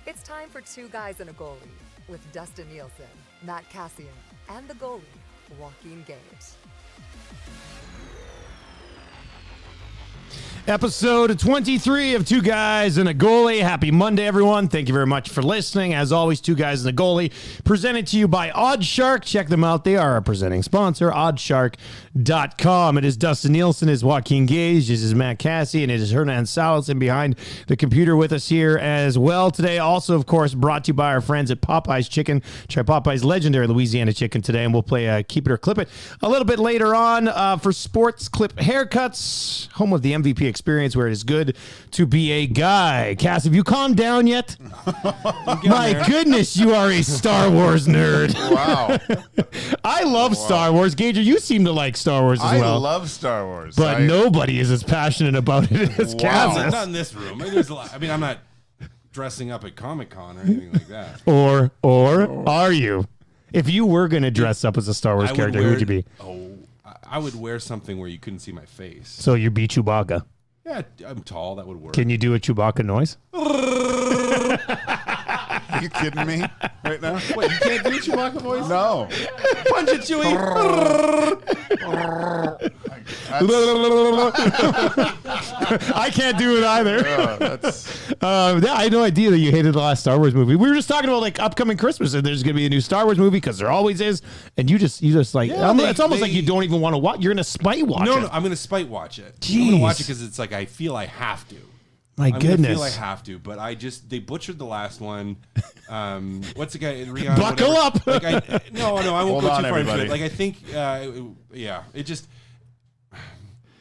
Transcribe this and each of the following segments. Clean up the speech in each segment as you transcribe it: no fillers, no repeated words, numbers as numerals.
It's time for Two Guys and a Goalie with Dustin Nielsen, Matt Cassian, and the goalie, Joaquin Gage. Episode 23 of Two Guys and a Goalie. Happy Monday, everyone. Thank you very much for listening. As always, Two Guys and a Goalie, presented to you by Oddshark. Check them out. They are our presenting sponsor, oddshark.com. It is Dustin Nielsen, it is Joaquin Gage, this is Matt Cassie, and it is Hernan Salas, and behind the computer with us here as well today. Also, of course, brought to you by our friends at Popeye's Chicken. Try Popeye's legendary Louisiana chicken today, and we'll play Keep It or Clip It a little bit later on for Sports Clip Haircuts, home of the MVP experience where it is good to be a guy. Cass, have you calmed down yet? My goodness, you are a Star Wars nerd. Wow. I love Star Wars. Gager, you seem to like Star Wars as well. I love Star Wars. But nobody is as passionate about it as Cass is. Not in this room. There's a lot. I mean, I'm not dressing up at Comic-Con or anything like that. Or are you? If you were going to dress up as a Star Wars character, who would you be? I would wear something where you couldn't see my face. So you'd be Chewbacca. Yeah, I'm tall. That would work. Can you do a Chewbacca noise? Are you kidding me right now? What, you can't do a Chewbacca voice? No. Punch it, Chewie. I can't do it either. I had no idea that you hated the last Star Wars movie. We were just talking about like upcoming Christmas, and there's going to be a new Star Wars movie because there always is. And you just like, it's almost like you don't even want to watch. You're going to spite watch it. No, I'm going to spite watch it. Jeez. I'm going to watch it because it's like I feel I have to. My goodness. I feel I have to, but they butchered the last one. What's the guy? Rihanna, Buckle up. Like no, I won't go too far into it. Like I think,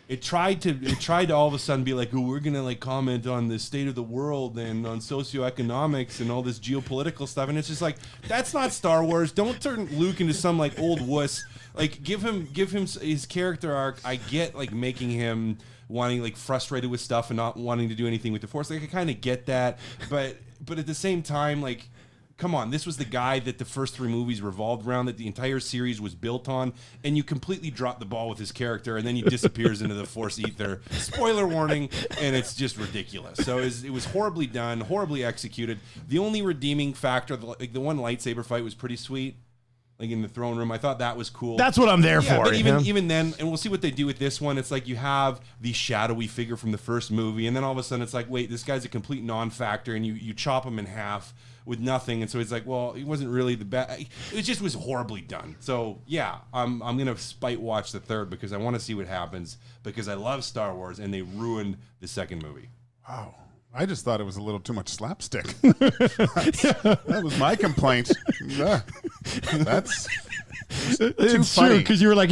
it tried to all of a sudden be like, oh, we're gonna like comment on the state of the world and on socioeconomics and all this geopolitical stuff, and it's just like that's not Star Wars. Don't turn Luke into some like old wuss. Like give him his character arc. I get like making him wanting like frustrated with stuff and not wanting to do anything with the Force. Like I kind of get that, but at the same time, like, come on, this was the guy that the first three movies revolved around, that the entire series was built on, and you completely drop the ball with his character, and then he disappears into the Force ether. Spoiler warning, and it's just ridiculous. So it was horribly done, horribly executed. The only redeeming factor, like the one lightsaber fight was pretty sweet. Like in the throne room, I thought that was cool. That's what I'm there for. But even then, and we'll see what they do with this one. It's like you have the shadowy figure from the first movie, and then all of a sudden it's like, wait, this guy's a complete non-factor, and you chop him in half with nothing, and so it's like, well, he wasn't really the best. It just was horribly done. So yeah, I'm gonna spite watch the third because I want to see what happens because I love Star Wars, and they ruined the second movie. Wow. I just thought it was a little too much slapstick. That was my complaint. That's too funny. Because you were like,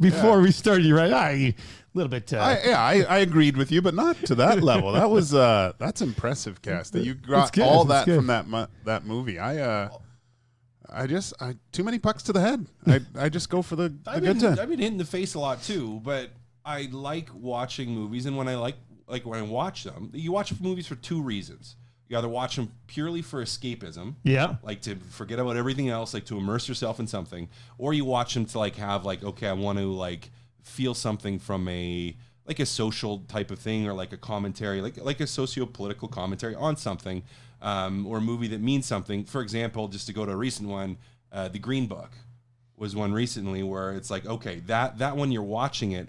before we started, you're right. A little bit. I agreed with you, but not to that level. That was that's impressive, Cass. That you got all that from that movie. Too many pucks to the head. I just go for the good time. I've been hit in the face a lot too, but I like watching movies, and when I when I watch them, you watch movies for two reasons. You either watch them purely for escapism, like to forget about everything else, like to immerse yourself in something, or you watch them to like have like, okay, I want to like feel something from a social type of thing, or like a commentary, like a socio-political commentary on something, or a movie that means something. For example, just to go to a recent one, The Green Book was one recently where it's like, okay, that one you're watching it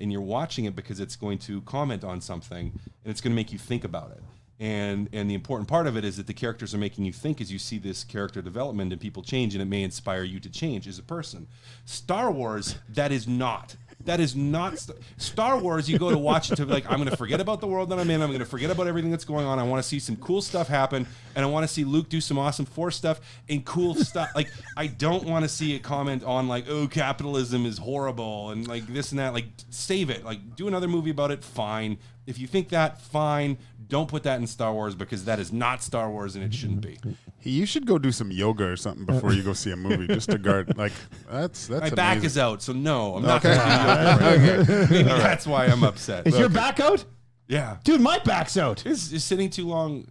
because it's going to comment on something and it's going to make you think about it. And the important part of it is that the characters are making you think as you see this character development and people change, and it may inspire you to change as a person. Star Wars, that is not Star Wars. You go to watch it to be like, I'm going to forget about the world that I'm in. I'm going to forget about everything that's going on. I want to see some cool stuff happen, and I want to see Luke do some awesome Force stuff and cool stuff. Like, I don't want to see a comment on like, oh, capitalism is horrible and like this and that. Like, save it. Like, do another movie about it. Fine. If you think that, fine. Don't put that in Star Wars because that is not Star Wars and it shouldn't be. You should go do some yoga or something before you go see a movie, just to guard. Like that's my amazing. back is out, so no, I'm not going to do yoga. Okay. Maybe that's why I'm upset. Is your back out? Yeah, dude, my back's out. It's sitting too long.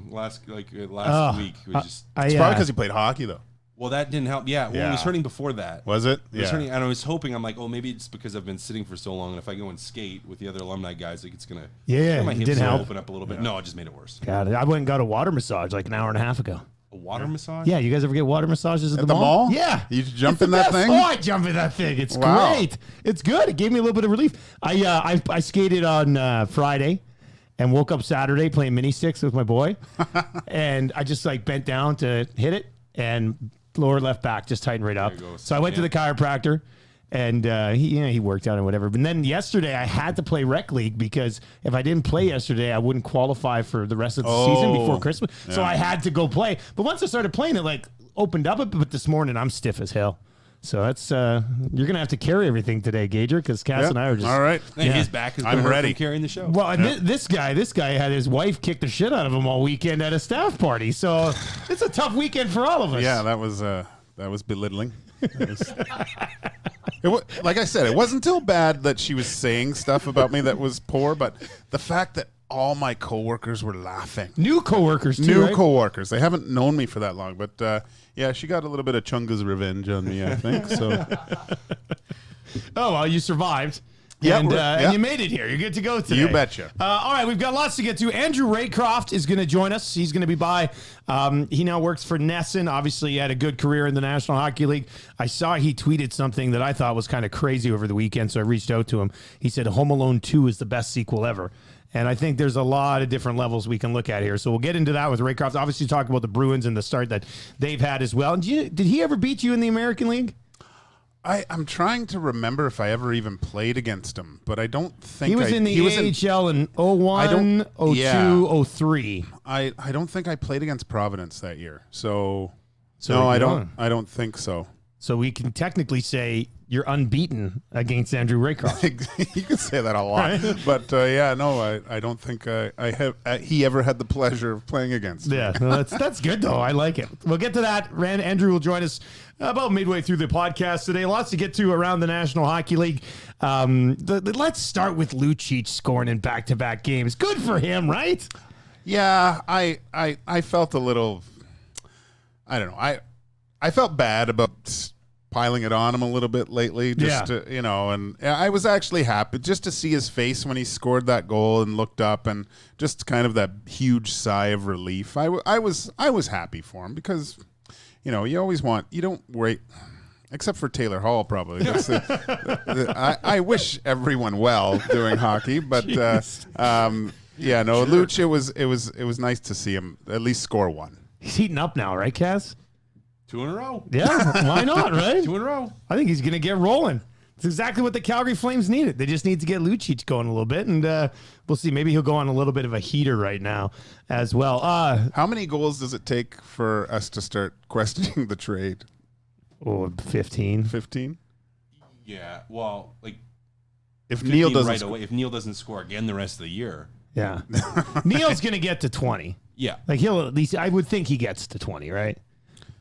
Last week was just. It's probably because you played hockey though. Well, that didn't help. Yeah, well, it was hurting before that. Was it? It was hurting, and I was hoping, I'm like, oh, maybe it's because I've been sitting for so long, and if I go and skate with the other alumni guys, like it's gonna my hips didn't help. Open up a little bit. No, it just made it worse. God, I went and got a water massage like an hour and a half ago. A water massage? Yeah, you guys ever get water massages at the mall? Yeah. You jump in that thing? Oh, I jump in that thing. It's great. It's good. It gave me a little bit of relief. I skated on Friday and woke up Saturday playing mini sticks with my boy. And I just like bent down to hit it and lower left back just tightened right up. So I went to the chiropractor. And he worked out and whatever. But then yesterday I had to play rec league because if I didn't play yesterday, I wouldn't qualify for the rest of the season before Christmas. Yeah. So I had to go play. But once I started playing, it like opened up a bit. But this morning I'm stiff as hell. So that's you're gonna have to carry everything today, Gager, because Cass and I are just all right. Yeah. His back is I'm ready carrying the show. Well, and this guy had his wife kick the shit out of him all weekend at a staff party. So it's a tough weekend for all of us. Yeah, that was belittling. Like I said, it wasn't too bad that she was saying stuff about me that was poor, but the fact that all my coworkers were laughing. New coworkers, too, right? Coworkers. They haven't known me for that long, but yeah, she got a little bit of Chunga's revenge on me, I think. So. Oh well, you survived. Yeah, and you made it here. You're good to go today. You betcha. All right, we've got lots to get to. Andrew Raycroft is going to join us. He's going to be by. He now works for Nesson. Obviously, he had a good career in the National Hockey League. I saw he tweeted something that I thought was kind of crazy over the weekend, so I reached out to him. He said Home Alone 2 is the best sequel ever. And I think there's a lot of different levels we can look at here. So we'll get into that with Raycroft. Obviously, talk about the Bruins and the start that they've had as well. And did he ever beat you in the American League? I'm trying to remember if I ever even played against him, but I don't think he was in the AHL in 01, 02, 03. I don't think I played against Providence that year. So no, I don't think so. So we can technically say you're unbeaten against Andrew Raycroft. You could say that a lot, right? But I don't think he ever had the pleasure of playing against me. Yeah, no, that's good though. I like it. We'll get to that. Andrew will join us about midway through the podcast today. Lots to get to around the National Hockey League. Let's start with Looch scoring in back-to-back games. Good for him, right? Yeah, I felt a little. I don't know. I felt bad about piling it on him a little bit lately, to, and I was actually happy just to see his face when he scored that goal and looked up and just kind of that huge sigh of relief. I was happy for him because, you always you don't wait, except for Taylor Hall probably. I wish everyone well doing hockey, but Looch, it was nice to see him at least score one. He's heating up now, right, Kaz? 2 in a row. Yeah, why not, right? 2 in a row. I think he's going to get rolling. It's exactly what the Calgary Flames needed. They just need to get Lucic going a little bit, and we'll see. Maybe he'll go on a little bit of a heater right now as well. How many goals does it take for us to start questioning the trade? 15. 15? Yeah, well, like if Neil doesn't right away, if Neil doesn't score again the rest of the year. Yeah. Neil's going to get to 20. Yeah. Like he'll at least, I would think he gets to 20, right?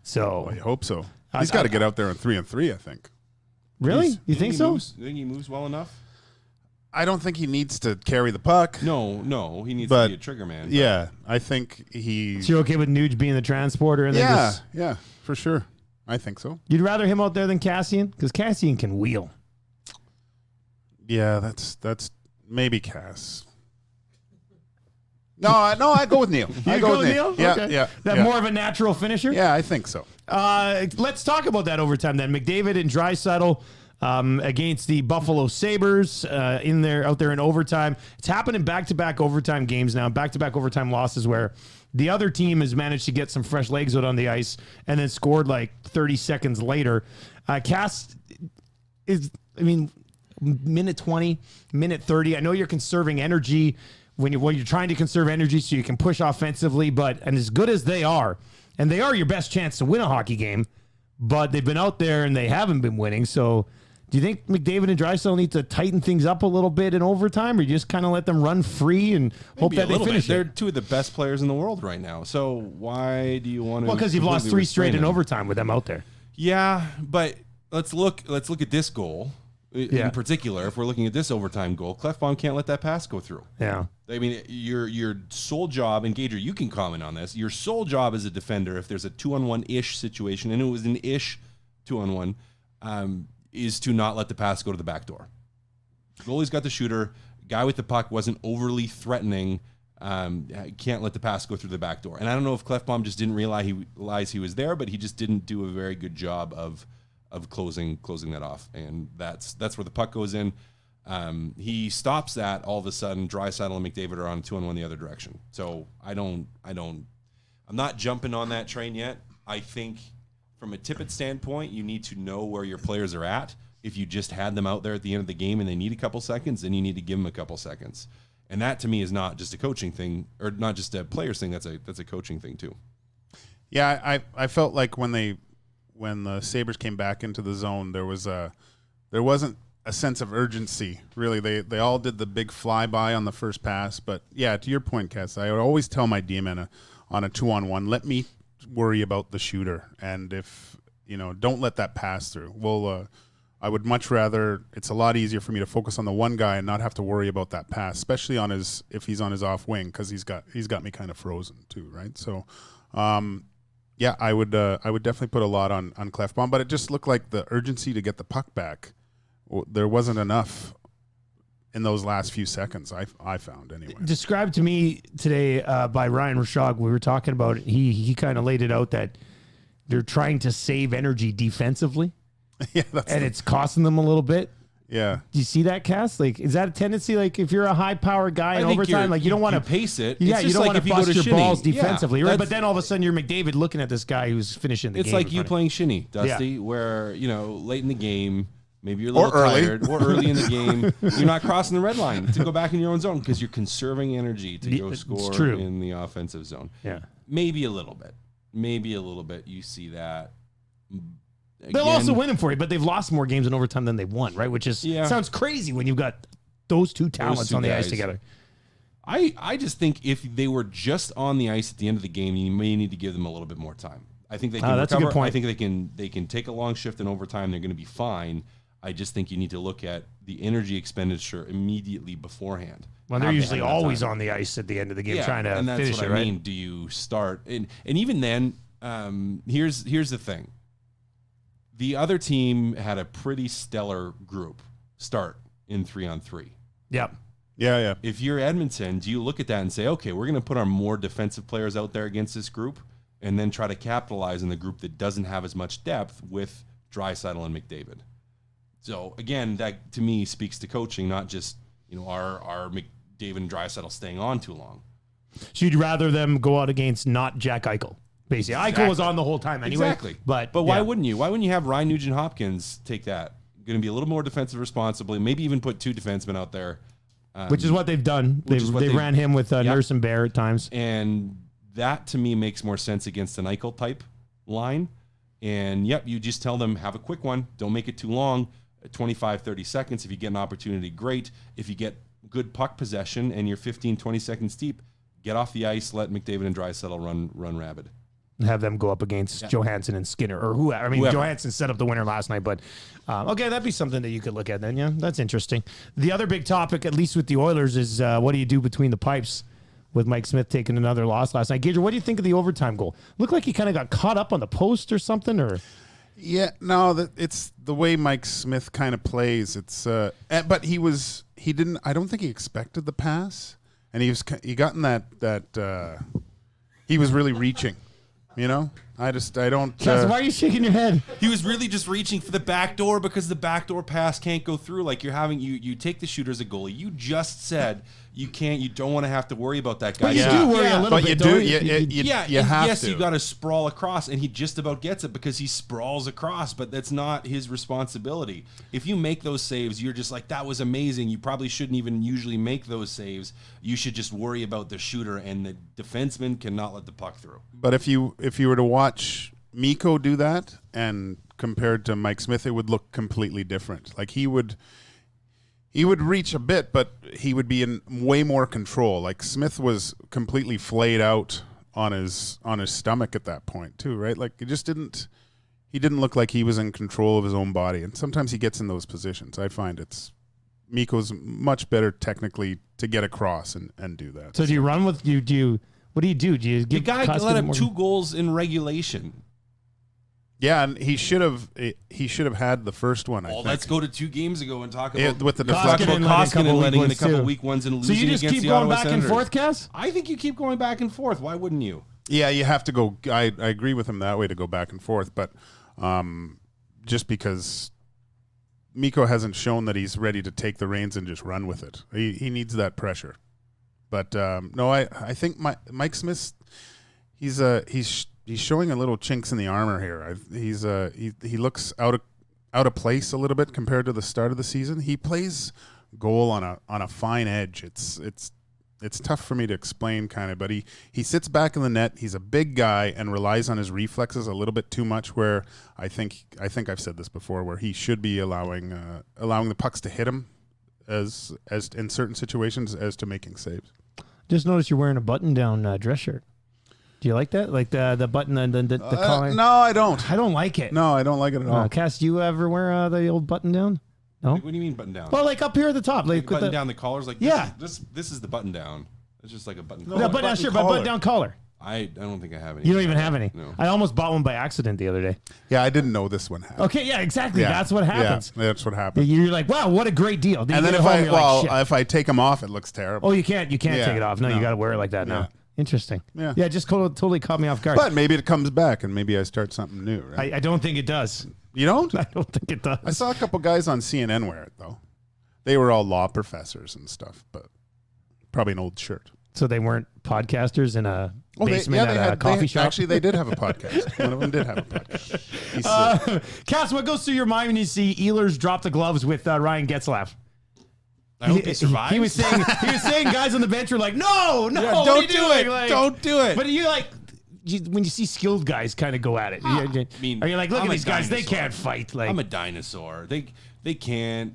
So I hope so. He's got to get out there on 3-on-3, I think. Really? You think so? You think he moves well enough? I don't think he needs to carry the puck. No. He needs to be a trigger man. Yeah, I think he... So you're okay with Nuge being the transporter? And yeah, for sure. I think so. You'd rather him out there than Cassian? Because Cassian can wheel. Yeah, that's maybe Cass. No, I go with Neil. I go with Neil? Yeah, okay. yeah. More of a natural finisher? Yeah, I think so. Let's talk about that overtime then. McDavid and Draisaitl against the Buffalo Sabres out there in overtime. It's happened in back-to-back overtime games now, back-to-back overtime losses where the other team has managed to get some fresh legs out on the ice and then scored like 30 seconds later. Cass minute 20, minute 30. I know you're conserving energy when you're trying to conserve energy so you can push offensively, and as good as they are, and they are your best chance to win a hockey game, but they've been out there and they haven't been winning. So do you think McDavid and Draisaitl need to tighten things up a little bit in overtime, or you just kind of let them run free and hope that they finish? They're two of the best players in the world right now. So why do you want to? Well, because you've lost 3 straight in overtime with them out there. Yeah, but let's look at this goal. In particular, if we're looking at this overtime goal, Clefbaum can't let that pass go through. Yeah. I mean, your sole job, and Gager, you can comment on this, your sole job as a defender, if there's a 2-on-1-ish situation, and it was an ish 2-on-1, is to not let the pass go to the back door. Goalie's got the shooter. Guy with the puck wasn't overly threatening. Can't let the pass go through the back door. And I don't know if Clefbaum just didn't realize he was there, but he just didn't do a very good job of closing that off. And that's where the puck goes in. He stops that. All of a sudden, Draisaitl and McDavid are on 2-on-1 the other direction. So I'm not jumping on that train yet. I think from a Tippett standpoint, you need to know where your players are at. If you just had them out there at the end of the game and they need a couple seconds, then you need to give them a couple seconds. And that to me is not just a coaching thing, or not just a player's thing. That's a coaching thing too. Yeah, I felt like when the Sabres came back into the zone, there wasn't a sense of urgency. Really, they all did the big flyby on the first pass. But yeah, to your point, Cass, I would always tell my D-man on a 2-on-1, let me worry about the shooter, and if don't let that pass through. Well, I would much rather. It's a lot easier for me to focus on the one guy and not have to worry about that pass, especially if he's on his off wing, because he's got me kind of frozen too, right? So, yeah, I would definitely put a lot on Clefbaum, but it just looked like the urgency to get the puck back, there wasn't enough in those last few seconds. I found anyway. Described to me today by Ryan Rashog, we were talking about it. He kind of laid it out that they're trying to save energy defensively. Yeah, it's costing them a little bit. Yeah. Do you see that, Cass? Like, is that a tendency? Like, if you're a high-powered guy in overtime, like you don't want to pace it. Yeah, you don't want to bust your balls Shinny. defensively, Yeah, right? But then all of a sudden you're McDavid looking at this guy who's finishing the game. It's like you playing shinny, Dusty, where late in the game, maybe you're a little early. tired, or early in the game, you're not crossing the red line to go back in your own zone because you're conserving energy to go score in the offensive zone. Yeah, maybe a little bit. You see that. Again, they'll also win them for you, but they've lost more games in overtime than they've won, right? Which is sounds crazy when you've got those two talents on the ice together. I just think if they were just on the ice at the end of the game, you may need to give them a little bit more time. I think they can that's recover. A good point. I think they can take a long shift in overtime. They're going to be fine. I just think you need to look at the energy expenditure immediately beforehand. Well, they're usually always on the ice at the end of the game trying to finish it, right? I mean, do you start and even then? Here's the thing. The other team had a pretty stellar group start in 3-on-3. Yep. Yeah. If you're Edmonton, do you look at that and say, okay, we're going to put our more defensive players out there against this group and then try to capitalize on the group that doesn't have as much depth with Draisaitl and McDavid? So, again, that to me speaks to coaching, not just our McDavid and Draisaitl staying on too long. So you'd rather them go out against not Jack Eichel? Basically, Eichel was on the whole time anyway. Exactly. But why wouldn't you? Why wouldn't you have Ryan Nugent-Hopkins take that? Going to be a little more defensive responsibly, maybe even put two defensemen out there. Which is what they've done. They ran him with Nurse and Bear at times. And that, to me, makes more sense against an Eichel-type line. And, you just tell them, have a quick one. Don't make it too long. 25, 30 seconds. If you get an opportunity, great. If you get good puck possession and you're 15, 20 seconds deep, get off the ice, let McDavid and Draisaitl run rabid. Have them go up against Johansson and Skinner or whoever. I mean, Johansson set up the winner last night, but okay, that'd be something that you could look at then. Yeah, that's interesting. The other big topic, at least with the Oilers, is what do you do between the pipes with Mike Smith taking another loss last night? Gager, what do you think of the overtime goal? Looked like he kind of got caught up on the post or something, or? Yeah, no, it's the way Mike Smith kind of plays. It's but he didn't. I don't think he expected the pass, and he got in that he was really reaching. I don't. Why are you shaking your head? He was really just reaching for the back door because the backdoor pass can't go through. Like you take the shooter as a goalie. You just said you don't want to have to worry about that guy. But you do worry a little bit. But you have yes, to. you got to sprawl across, and he just about gets it because he sprawls across. But that's not his responsibility. If you make those saves, you're just like, that was amazing. You probably shouldn't even usually make those saves. You should just worry about the shooter, and the defenseman cannot let the puck through. But if you were to watch Mikko do that, and compared to Mike Smith, it would look completely different. Like he would reach a bit, but he would be in way more control. Like Smith was completely flayed out on his stomach at that point too, right? Like he he didn't look like he was in control of his own body. And sometimes he gets in those positions. I find Mikko's much better technically to get across and do that. So do you run with you? What do you do? Do you give the guy Koski let up more? 2 goals in regulation? Yeah, and he should have had the first one. I think. Let's go to 2 games ago and talk about with the deflection. Koskinen letting in a couple too. weak ones and So losing you just against keep the going Ottawa back Senators. and forth, Cass? I think you keep going back and forth. Why wouldn't you? Yeah, you have to go. I agree with him that way to go back and forth, but just because Mikko hasn't shown that he's ready to take the reins and just run with it, he needs that pressure. But no, I think Mike Smith, he's showing a little chinks in the armor here. He looks out of place a little bit compared to the start of the season. He plays goal on a fine edge. It's tough for me to explain, kind of, but he sits back in the net. He's a big guy and relies on his reflexes a little bit too much. Where I think I've said this before, where he should be allowing the pucks to hit him as in certain situations as to making saves. Just noticed you're wearing a button-down dress shirt. Do you like that? Like the button and the collar? No, I don't. I don't like it. No, I don't like it at all. Cass, do you ever wear the old button-down? No. What do you mean button down? Well, like up here at the top, like button down the collars. Like yeah, this is the button down. It's just like a button. No, button-down shirt, but button-down collar. I don't think I have any. You don't even have any. No. I almost bought one by accident the other day. Yeah, I didn't know this one happened. Okay, yeah, exactly. Yeah. That's what happens. Yeah, that's what happened. You're like, wow, what a great deal. And then if I take them off, it looks terrible. Oh, you can't take it off. No, you got to wear it like that now. Interesting. Yeah, it just totally caught me off guard. But maybe it comes back, and maybe I start something new. Right? I don't think it does. You don't? I don't think it does. I saw a couple guys on CNN wear it though. They were all law professors and stuff, but probably an old shirt. So they weren't podcasters in a basement at a coffee shop? Actually, they did have a podcast. One of them did have a podcast. Cass, what goes through your mind when you see Ehlers drop the gloves with Ryan Getzlaf? I hope he survives. He was saying guys on the bench were like, no, don't do it. Like, don't do it. But when you see skilled guys kind of go at it, are you like, look at these guys, they can't fight. Like, I'm a dinosaur. They can't.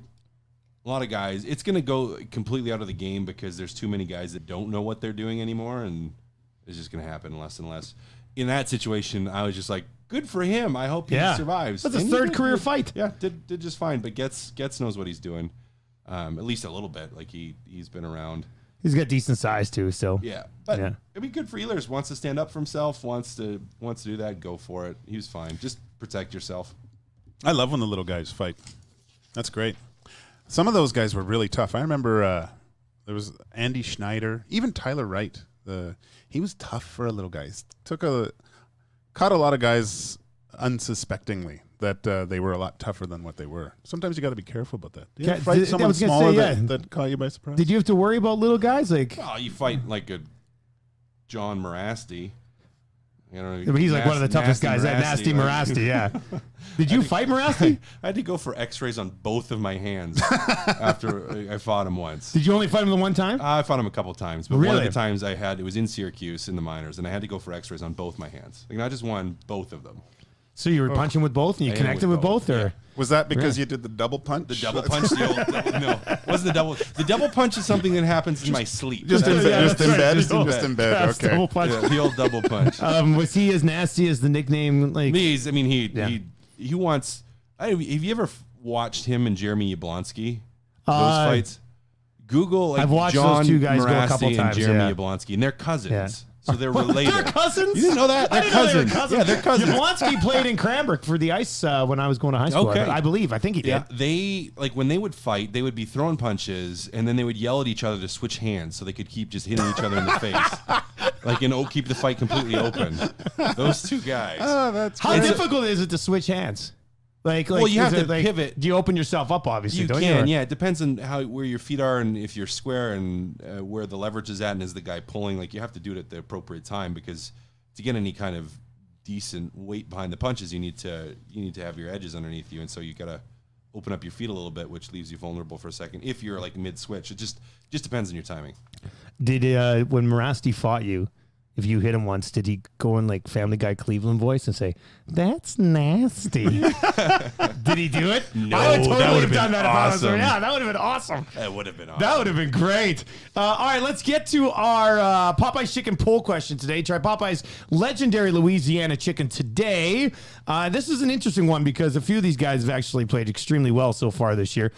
A lot of guys, it's going to go completely out of the game because there's too many guys that don't know what they're doing anymore, and it's just going to happen less and less. In that situation, I was just like, good for him. I hope he survives. That's his third career fight. Yeah, did just fine. But Getz knows what he's doing, at least a little bit. Like he's been around. He's got decent size too. So yeah, but it'd be good for Ehlers. Wants to stand up for himself. Wants to do that. Go for it. He was fine. Just protect yourself. I love when the little guys fight. That's great. Some of those guys were really tough. I remember there was Andy Schneider, even Tyler Wright. He was tough for a little guy. Caught a lot of guys unsuspectingly that they were a lot tougher than what they were. Sometimes you got to be careful about that. You fight someone smaller that caught you by surprise. Did you have to worry about little guys? Like, you fight like a John Morasti. You know, but he's like one of the toughest guys. That Nasty Morasti, yeah. Did you fight Morasti? I had to go for X-rays on both of my hands after I fought him once. Did you only fight him the one time? I fought him a couple times, but really? one of the times it was in Syracuse in the minors, and I had to go for X-rays on both my hands. Like not just one, both of them. So you were punching with both, and you connected with both, or? Yeah. Was that because you did the double punch? The double punch? No, wasn't the double. The double punch is something that happens in my sleep. Just in bed. Just in bed. Okay. Double punch. Yeah, the old double punch. Was he as nasty as the nickname? Like He wants. Have you ever watched him and Jeremy Yablonski? Those fights. Google. Like, I've watched John those two guys Morasti go a couple times. And Jeremy Yablonski, and they're cousins. Yeah. So they're related. They're cousins? You didn't know that? They're cousins. Yeah, they're cousins. Yablonski played in Cranbrook for the Ice when I was going to high school. Okay. I think he did. Yeah, when they would fight, they would be throwing punches, and then they would yell at each other to switch hands so they could keep just hitting each other in the face. Keep the fight completely open. Those two guys. Oh, that's How difficult is it to switch hands? You have to pivot. Do you open yourself up, obviously? You can, yeah. It depends on where your feet are and if you're square and where the leverage is at and is the guy pulling. Like, you have to do it at the appropriate time because to get any kind of decent weight behind the punches, you need to have your edges underneath you. And so you got to open up your feet a little bit, which leaves you vulnerable for a second. If you're like mid-switch, it just depends on your timing. Did when Morasti fought you, if you hit him once, did he go in like Family Guy Cleveland voice and say, "That's nasty"? Did he do it? No, I would totally that would have done that if I was awesome. there. Yeah, that would have been awesome. That would have been awesome. That would have been great. All right, let's get to our Popeye's chicken poll question today. Try Popeye's legendary Louisiana chicken today. This is an interesting one because a few of these guys have actually played extremely well so far this year.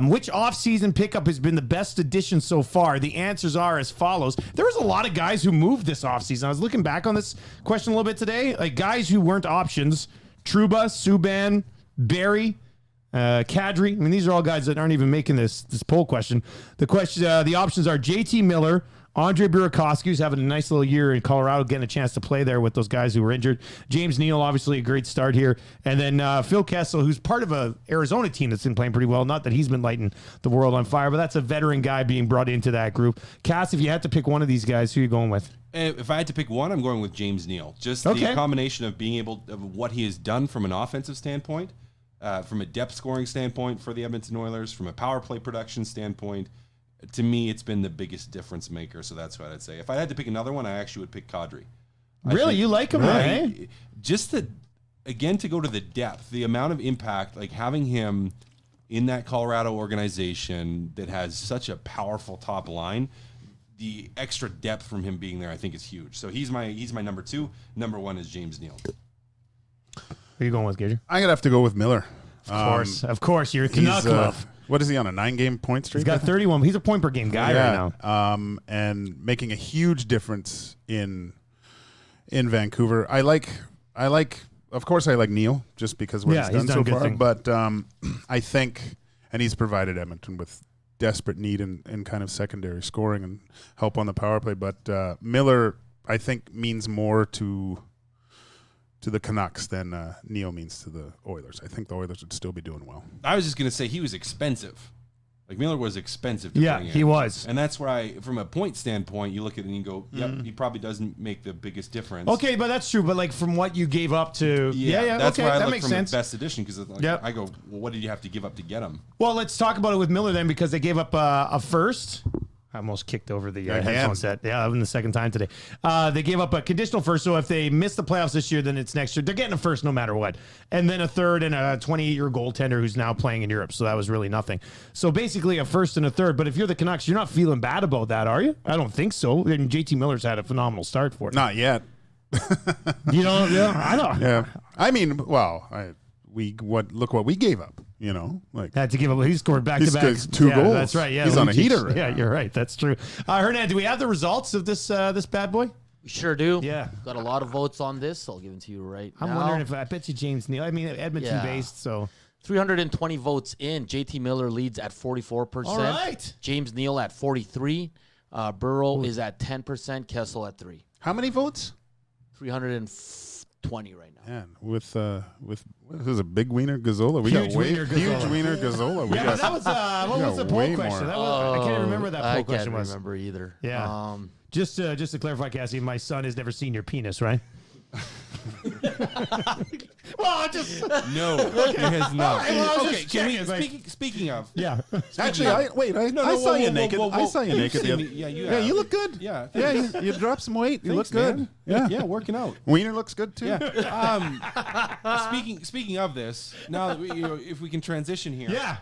Which offseason pickup has been the best addition so far? The answers are as follows. There was a lot of guys who moved this offseason. I was looking back on this question a little bit today. Like guys who weren't options. Trouba, Subban, Barry, Kadri. I mean, these are all guys that aren't even making this poll question. The options are JT Miller, Andre Burakovsky, who's having a nice little year in Colorado, getting a chance to play there with those guys who were injured. James Neal, obviously a great start here. And then Phil Kessel, who's part of a Arizona team that's been playing pretty well. Not that he's been lighting the world on fire, but that's a veteran guy being brought into that group. Cass, if you had to pick one of these guys, who are you going with? If I had to pick one, I'm going with James Neal. Just the combination of being able of what he has done from an offensive standpoint, from a depth scoring standpoint for the Edmonton Oilers, from a power play production standpoint. To me, it's been the biggest difference maker. So that's what I'd say. If I had to pick another one, I actually would pick Kadri. Really? You like him, right? Just to go to the depth, the amount of impact, like having him in that Colorado organization that has such a powerful top line, the extra depth from him being there, I think, is huge. So he's my number 2. Number 1 is James Neal. Who are you going with, Gager? I'm gonna have to go with Miller. Of course, you're a Canuck love. What is he on, a 9-game point streak? He's got 31. He's a point per game guy right now. And making a huge difference in Vancouver. I like. Of course, I like Neal just because what he's done so far. But I think, and he's provided Edmonton with desperate need in kind of secondary scoring and help on the power play. But Miller, I think, means more to the Canucks than Neal means to the Oilers. I think the Oilers would still be doing well. I was just going to say he was expensive. Like Miller was expensive to bring in. He was. And that's where from a point standpoint, you look at it and you go, yep, he probably doesn't make the biggest difference. Okay, but that's true. But like from what you gave up to, that's okay, where I that look makes from sense. the best edition because I go, well, what did you have to give up to get him? Well, let's talk about it with Miller then because they gave up a first. I almost kicked over the headphone set. Yeah, even the second time today. They gave up a conditional first, so if they miss the playoffs this year, then it's next year. They're getting a first no matter what. And then a third and a 28-year goaltender who's now playing in Europe, so that was really nothing. So basically a first and a third, but if you're the Canucks, you're not feeling bad about that, are you? I don't think so. And JT Miller's had a phenomenal start for it. Not yet. You know, I don't. Yeah. I mean, well, look what we gave up. You know, like had to give up. He scored back-to-back 2 goals. That's right. Yeah, he's on a heater. Right now. You're right. That's true. Hernan, do we have the results of this bad boy? We sure do. Yeah, got a lot of votes on this. I'll give it to you right now. I'm wondering if I bet you James Neal. I mean, Edmonton based, so 320 votes in. JT Miller leads at 44%. All right. James Neal at 43%. Burrow is at 10%. Kessel at 3%. How many votes? 320 right now. Man, with this is a big wiener Gazzola. We got huge wiener Gazzola. But that was what was the poll question? That was, I can't remember that poll question was. I can't remember either. Yeah. Just to clarify, Cassie, my son has never seen your penis, right? Well, no, he has not. Right, well, okay, speaking of, Actually, I saw you naked. I saw you naked. Yeah, you look good. Yeah, you dropped some weight. You look good. Man. Yeah, working out. Wiener looks good too. Yeah. Speaking of this, now that if we can transition here. Yeah.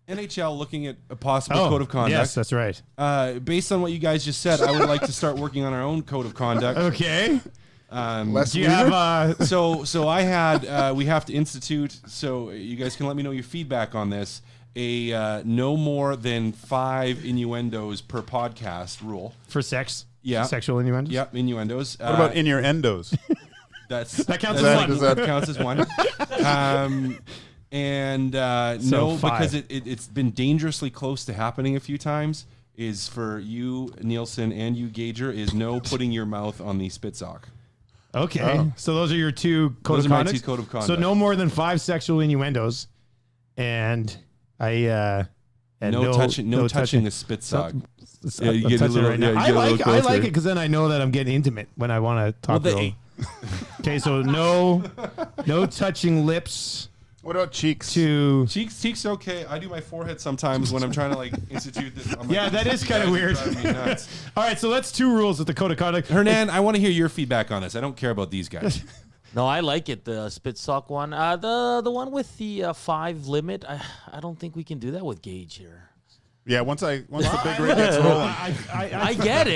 NHL looking at a possible code of conduct. Yes, that's right. Based on what you guys just said, I would like to start working on our own code of conduct. Okay. Do you have so I had we have to institute, so you guys can let me know your feedback on this, a no more than 5 innuendos per podcast rule for sex? Yeah. Sexual innuendos? Yep, innuendos. What about in your endos? That counts as one. That counts as one. No, 5. Because it's been dangerously close to happening a few times, is for you, Nielsen, and you, Gager, is no putting your mouth on the spit sock. Okay. So those are your two code of conduct? My 2 code of conduct. So no more than 5 sexual innuendos. And no touching the spit sock. You get a little, right now. I like it because then I know that I'm getting intimate when I want to talk to them. Okay, so no touching lips. What about cheeks? Cheeks okay. I do my forehead sometimes when I'm trying to like institute this. Yeah, that is kind of weird. All right, so that's 2 rules with the code of conduct. Hernan, I want to hear your feedback on this. I don't care about these guys. No, I like it. The spit sock one. The one with the 5 limit. I don't think we can do that with Gage here. Yeah, once the big rig gets rolling. I get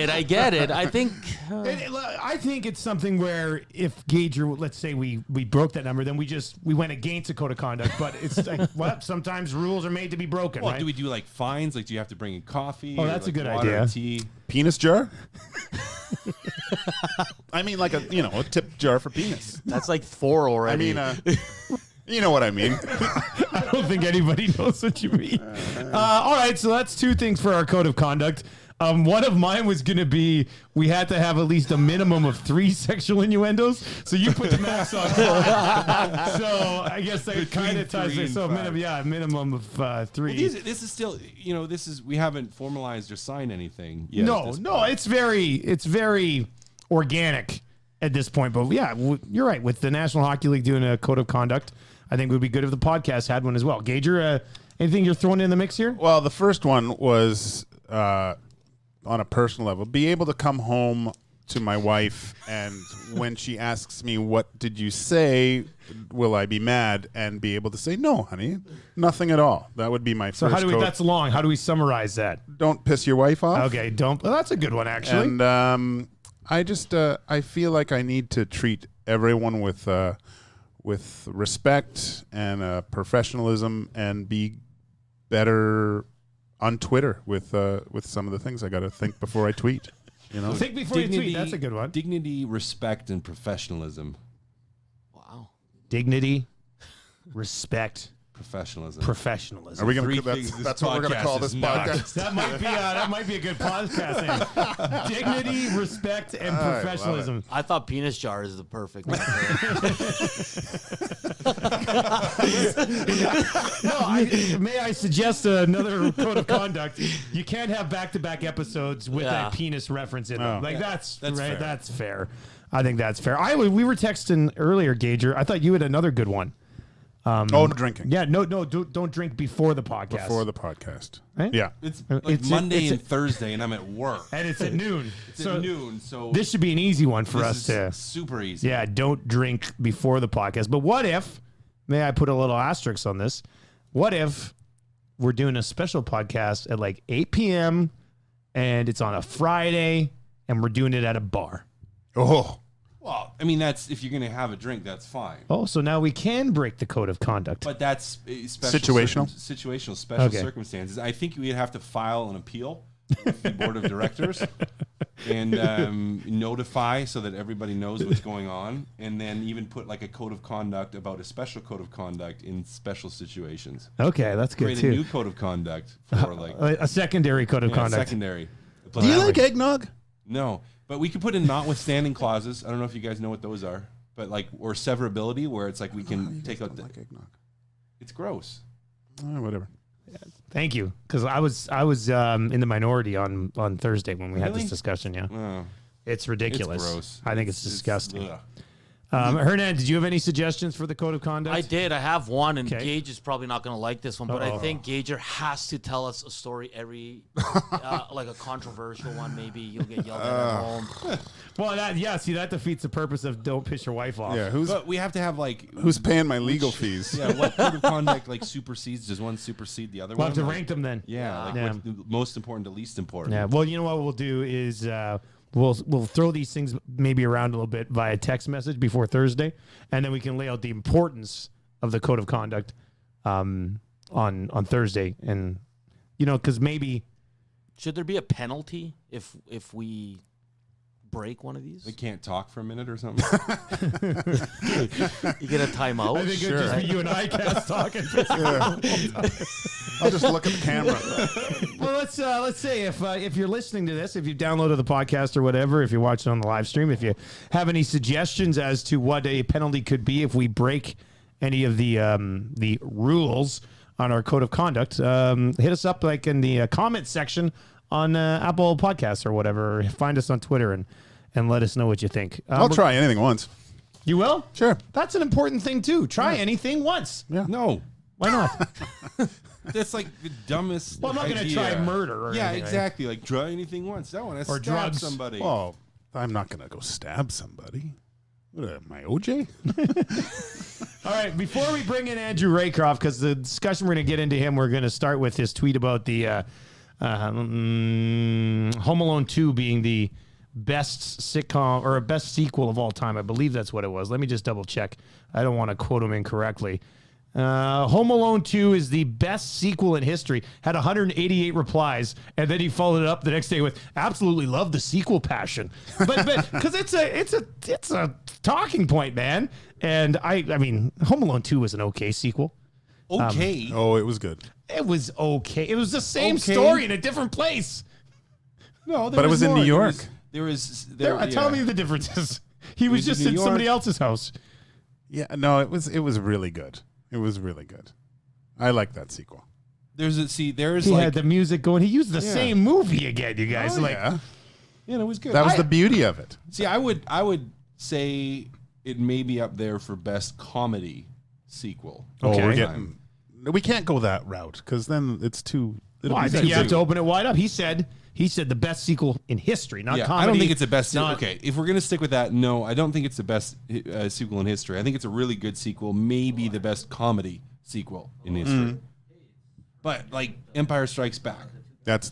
it. I think I think it's something where if Gage, let's say we broke that number, then we went against the code of conduct. But it's like, sometimes rules are made to be broken. Well, right? do we do like fines? Like, do you have to bring in coffee? Oh, that's like a good water idea. Or tea? Penis jar? I mean, like a tip jar for penis. that's like 4 already. I mean, you know what I mean. I don't think anybody knows what you mean. All right, so that's 2 things for our code of conduct. One of mine was going to be we had to have at least a minimum of 3 sexual innuendos. So you put the max on 5. So I guess that kind of ties it. So minimum of 3. Well, this is still, we haven't formalized or signed anything yet. No, it's very organic at this point. But yeah, you're right. With the National Hockey League doing a code of conduct, I think it would be good if the podcast had one as well. Gager, anything you're throwing in the mix here? Well, the first one was on a personal level. Be able to come home to my wife, and when she asks me, what did you say, will I be mad? And be able to say, no, honey, nothing at all. That would be my first code. That's long. How do we summarize that? Don't piss your wife off. Okay, don't. Well, that's a good one, actually. And I just, I feel like I need to treat everyone with respect and professionalism, and be better on Twitter with some of the things I got to think before I tweet. Think before you tweet. That's a good one. Dignity, respect, and professionalism. Wow. Dignity, respect, professionalism. Are we going to? That's what we're going to call this podcast. That might be a good podcast name. Dignity, respect, and professionalism. I thought penis jar is the perfect. May I suggest another code of conduct? You can't have back-to-back episodes with a penis reference in them. That's right. Fair. That's fair. I think that's fair. We were texting earlier, Gager. I thought you had another good one. Drinking. Yeah, no, don't drink before the podcast. Before the podcast. Right? Yeah. It's Monday and Thursday, and I'm at work. And it's at noon. So this should be an easy one for us to. Super easy. Yeah, don't drink before the podcast. But what if, may I put a little asterisk on this? What if we're doing a special podcast at like 8 p.m. and it's on a Friday and we're doing it at a bar? Oh. Well, I mean, that's if you're going to have a drink, that's fine. Oh, so now we can break the code of conduct. But that's situational special circumstances. I think we'd have to file an appeal with the board of directors and notify so that everybody knows what's going on, and then even put like a code of conduct about a special code of conduct in special situations. Okay, that's good Create too. a new code of conduct for like a secondary code of conduct. Secondary. Do you like eggnog? No. But we could put in notwithstanding clauses. I don't know if you guys know what those are, but like, or severability, where it's like we can take out like eggnog. It's gross. Whatever. Thank you, because I was in the minority on Thursday when we had this discussion. Yeah, Oh, it's ridiculous. it's gross. I think it's disgusting. ugh. Hernan, did you have any suggestions for the code of conduct? I did. I have one, and Okay. Gage is probably not going to like this one, but I think Gager has to tell us a story every, like a controversial one. Maybe you'll get yelled at home. Well, that defeats the purpose of don't piss your wife off. Yeah, But we have to have like who's paying my legal fees? Yeah, what code of conduct like supersedes? Does one supersede the other We'll one? have to rank them then. Yeah, like Yeah. what's the most important to least important. Yeah. Well, you know what we'll do is we'll throw these things maybe around a little bit via text message before Thursday, and then we can lay out the importance of the code of conduct on Thursday, and because maybe Should there be a penalty if we break one of these? They can't talk for a minute or something. You get a timeout. I think it'd just be you and I cast talking. I'll just look at the camera. Well, let's say if you're listening to this, if you've downloaded the podcast or whatever, if you're watching on the live stream, if you have any suggestions as to what a penalty could be if we break any of the rules on our code of conduct, hit us up like in the comment section on Apple Podcasts or whatever. Or find us on Twitter and let us know what you think. I'll try anything once. You will? Sure. That's an important thing, too. Try anything once. Yeah. No. Why not? That's like the dumbest. Well, I'm not going to try murder or Yeah, anything, right? exactly. Like try anything once. I want to stab drugs. somebody. Oh, I'm not going to go stab somebody. What am I, OJ? All right, before we bring in Andrew Raycroft, because the discussion we're going to get into him, we're going to start with his tweet about the Home Alone 2 being the best sitcom or best sequel of all time. I believe that's what it was. Let me just double check. I don't want to quote him incorrectly. Home Alone 2 is the best sequel in history. Had 188 replies, and then he followed it up the next day with "Absolutely love the sequel passion." But because it's a talking point, man. And I mean, Home Alone 2 was an okay sequel. Okay. Oh, it was good. It was okay. It was the same story in a different place. No, But it was in New York. Tell me the differences. He was just in somebody else's house. Yeah, no, it was really good. It was really good. I like that sequel. He had the music going. He used the same movie again, you guys. Yeah, it was good. that was the beauty of it. See, I would say it may be up there for best comedy sequel. Okay. We can't go that route because then it's too. I think you have to open it wide up. He said the best sequel in history, not comedy. I don't think it's the best. Okay, if we're gonna stick with that, no, I don't think it's the best sequel in history. I think it's a really good sequel, maybe the best comedy sequel in history. But like Empire Strikes Back, That's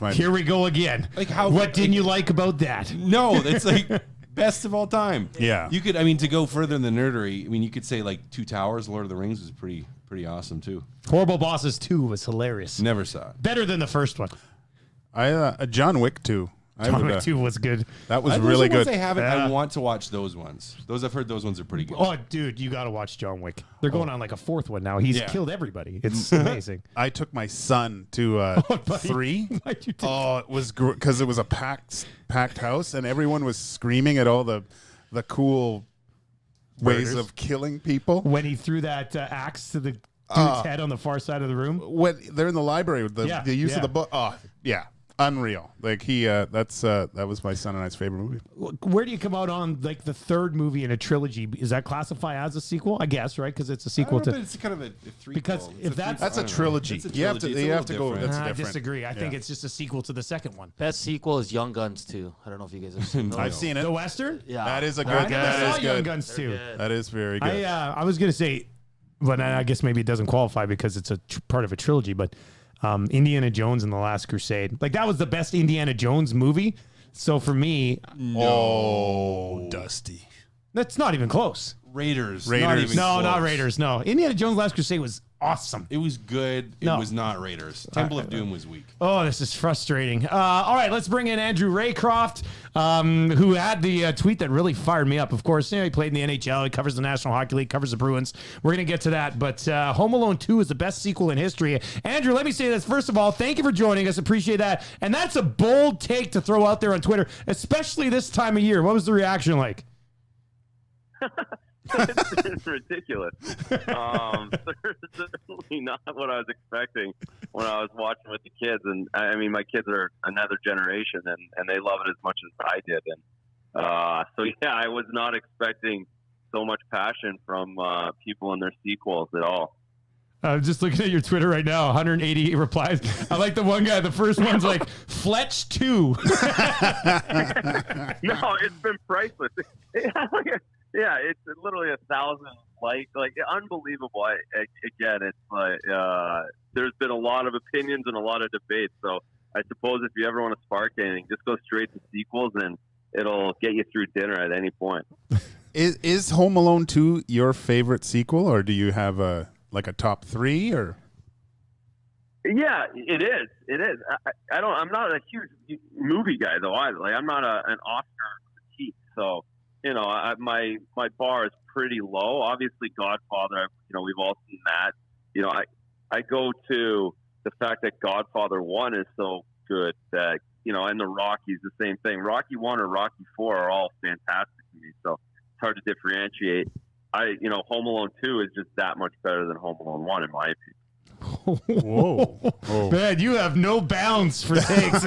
my. Here we go again. Like how? What didn't you like about that? No, that's like best of all time. Yeah. You could. I mean, to go further in the nerdery, I mean, you could say like Two Towers, Lord of the Rings was pretty awesome too. Horrible Bosses 2 was hilarious. Never saw it. Better than the first one. John Wick 2. John Wick 2 was good. That was really good. I haven't. I want to watch those ones. I've heard those ones are pretty good. Oh, dude, you got to watch John Wick. They're going on like a fourth one now. He's killed everybody. It's amazing. I took my son to 3. Why'd you do It was because it was a packed house and everyone was screaming at all the cool ways of killing people. when he threw that axe to the dude's head on the far side of the room? When they're in the library with the use of the book. Oh, yeah. Unreal. Like that was my son and I's favorite movie. Where do you come out on like the third movie in a trilogy? Is that classified as a sequel? I guess, right? Because it's a sequel to. It's kind of a three. Because if that's a trilogy. You have to go. That's I different. disagree. I think it's just a sequel to the second one. Best sequel is Young Guns 2. I don't know if you guys have seen those. I've seen it. The Western? Yeah. That is a good. I never That saw is Young good. Guns 2. That is very good. I was gonna say, but I guess maybe it doesn't qualify because it's a part of a trilogy. But Indiana Jones and the Last Crusade, like that was the best Indiana Jones movie. So for me, Dusty. that's not even close. Raiders. Not Raiders. No, Indiana Jones Last Crusade was awesome. It was good. It was not Raiders. Temple of Doom was weak. Oh, this is frustrating. All right, let's bring in Andrew Raycroft, who had the tweet that really fired me up. Of course, he played in the NHL. He covers the National Hockey League, covers the Bruins. We're going to get to that. But Home Alone 2 is the best sequel in history. Andrew, let me say this. First of all, thank you for joining us. Appreciate that. And that's a bold take to throw out there on Twitter, especially this time of year. What was the reaction like? It's ridiculous. Certainly not what I was expecting when I was watching with the kids. And I mean, my kids are another generation, and they love it as much as I did. And so yeah, I was not expecting so much passion from people in their sequels at all. I'm just looking at your Twitter right now, 188 replies. I like the one guy. The first one's like, Fletch 2. No, it's been priceless. Yeah, it's literally 1,000 likes, like unbelievable. Again, it's like there's been a lot of opinions and a lot of debates. So I suppose if you ever want to spark anything, just go straight to sequels, and it'll get you through dinner at any point. Is Home Alone 2 your favorite sequel, or do you have a top 3 or? Yeah, it is. It is. I'm not a huge movie guy though. I'm not an Oscar critique, so. My bar is pretty low. Obviously, Godfather, we've all seen that. I go to the fact that Godfather 1 is so good that, and the Rockies, the same thing. Rocky 1 or Rocky 4 are all fantastic to me, so it's hard to differentiate. Home Alone 2 is just that much better than Home Alone 1, in my opinion. Whoa. Man, you have no bounds for takes.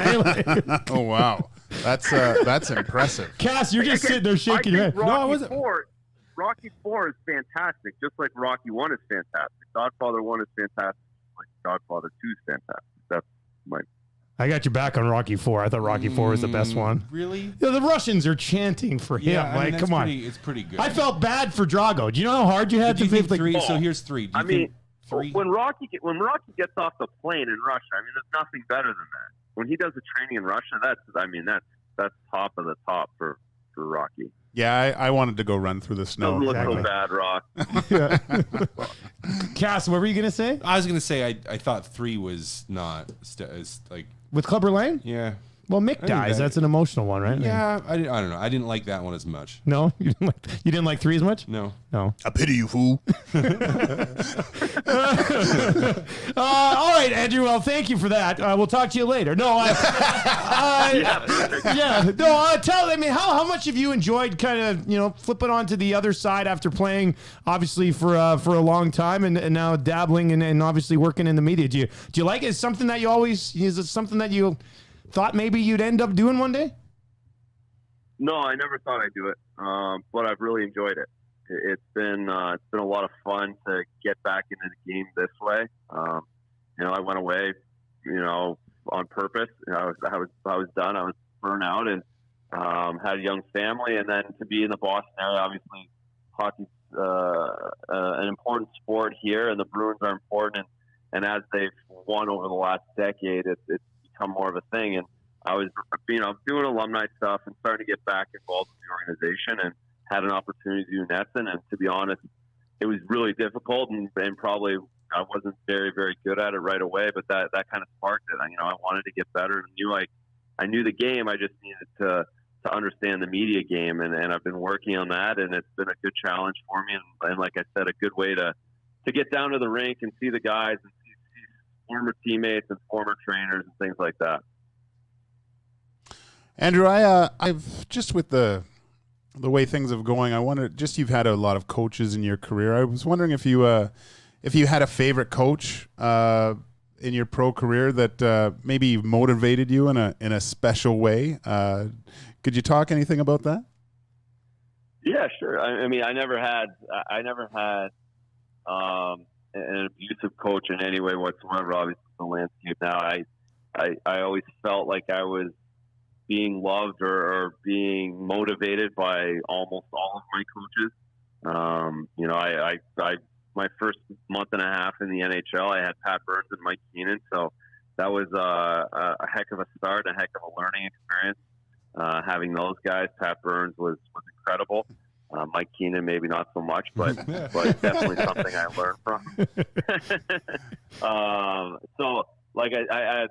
Oh, wow. That's impressive. Cass, you're just sitting there shaking your head. Rocky No, I wasn't. Rocky 4 is fantastic, just like Rocky 1 is fantastic. Godfather 1 is fantastic, like Godfather 2 is fantastic. That's my... I got your back on Rocky 4. I thought Rocky 4 was the best one. Really? Yeah, the Russians are chanting for him. Yeah, I mean, come on. it's pretty good. I felt bad for Drago. Do you know how hard you had Do to you be? think three? So here's three. Do you think three? When Rocky gets off the plane in Russia, I mean, there's nothing better than that. When he does the training in Russia, that's top of the top for Rocky. Yeah, I wanted to go run through the snow. Doesn't look so bad, Rock. Cass, what were you going to say? I was going to say I thought 3 was not as like with Clubber Lang? Yeah. Well, Mick dies. That's an emotional one, right? Yeah, I don't know. I didn't like that one as much. No, you didn't like 3 as much. No. I pity you, fool. All right, Andrew. Well, thank you for that. We'll talk to you later. No, tell me how much have you enjoyed kind of flipping onto the other side after playing obviously for a long time and now dabbling and obviously working in the media. Do you like it? Is it something that you thought maybe you'd end up doing one day? No, I never thought I'd do it, but I've really enjoyed it. It's been a lot of fun to get back into the game this way. I went away, on purpose. I was done. I was burnt out and had a young family, and then to be in the Boston area, obviously, hockey's an important sport here, and the Bruins are important. And as they've won over the last decade, it's become more of a thing. And I was, doing alumni stuff and starting to get back involved with the organization, and had an opportunity to do NESN. And to be honest, it was really difficult, and probably I wasn't very, very good at it right away. But that kind of sparked it. I wanted to get better, and I knew the game. I just needed to understand the media game, and I've been working on that, and it's been a good challenge for me. And like I said, a good way to get down to the rink and see the guys and see former teammates and former trainers and things like that. Andrew, I've just with the way things have going, I wonder, you've had a lot of coaches in your career. I was wondering if you had a favorite coach in your pro career that maybe motivated you in a special way. Could you talk anything about that? Yeah, sure. I mean, I never had an abusive coach in any way whatsoever. Obviously, the landscape now, I always felt like I was being loved or being motivated by almost all of my coaches. I my first month and a half in the NHL, I had Pat Burns and Mike Keenan, so that was a heck of a start, a heck of a learning experience. Having those guys, Pat Burns was incredible. Mike Keenan, maybe not so much, but definitely something I learned from. So, like I had,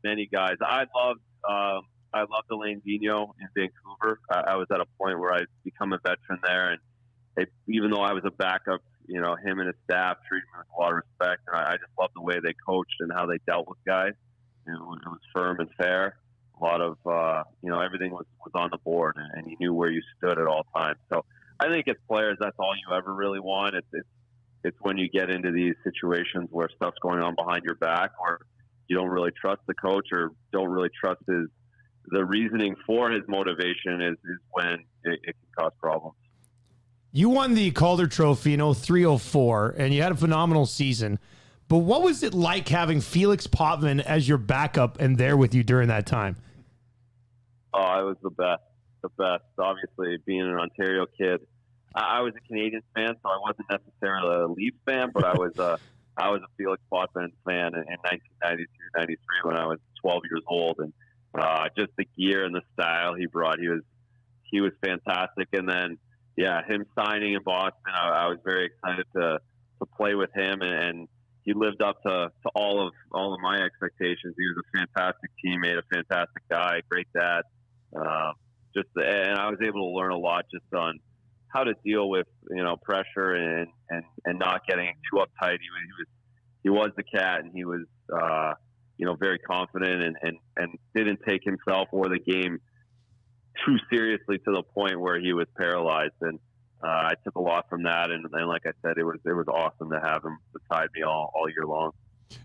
many guys. I loved Alain Vigneault in Vancouver. I was at a point where I'd become a veteran there, and even though I was a backup, him and his staff treated me with a lot of respect, and I just loved the way they coached and how they dealt with guys. It was firm and fair. A lot of, everything was on the board, and you knew where you stood at all times. So I think as players, that's all you ever really want. It's when you get into these situations where stuff's going on behind your back, or you don't really trust the coach or don't really trust the reasoning for his motivation is when it can cause problems. You won the Calder Trophy in 03-04, and you had a phenomenal season. But what was it like having Felix Potvin as your backup and there with you during that time? Oh, it was the best. Obviously, being an Ontario kid, I was a Canadian fan, so I wasn't necessarily a Leafs fan, but I was a Felix Potvin fan in 1992-93 when I was 12 years old, and just the gear and the style he brought, he was fantastic. And then, him signing in Boston, I was very excited to play with him, and he lived up to all of my expectations. He was a fantastic teammate, a fantastic guy, great dad. And I was able to learn a lot just on how to deal with pressure and not getting too uptight. He was the cat, and he was very confident and didn't take himself or the game too seriously to the point where he was paralyzed. And I took a lot from that, and like I said, it was awesome to have him beside me all year long.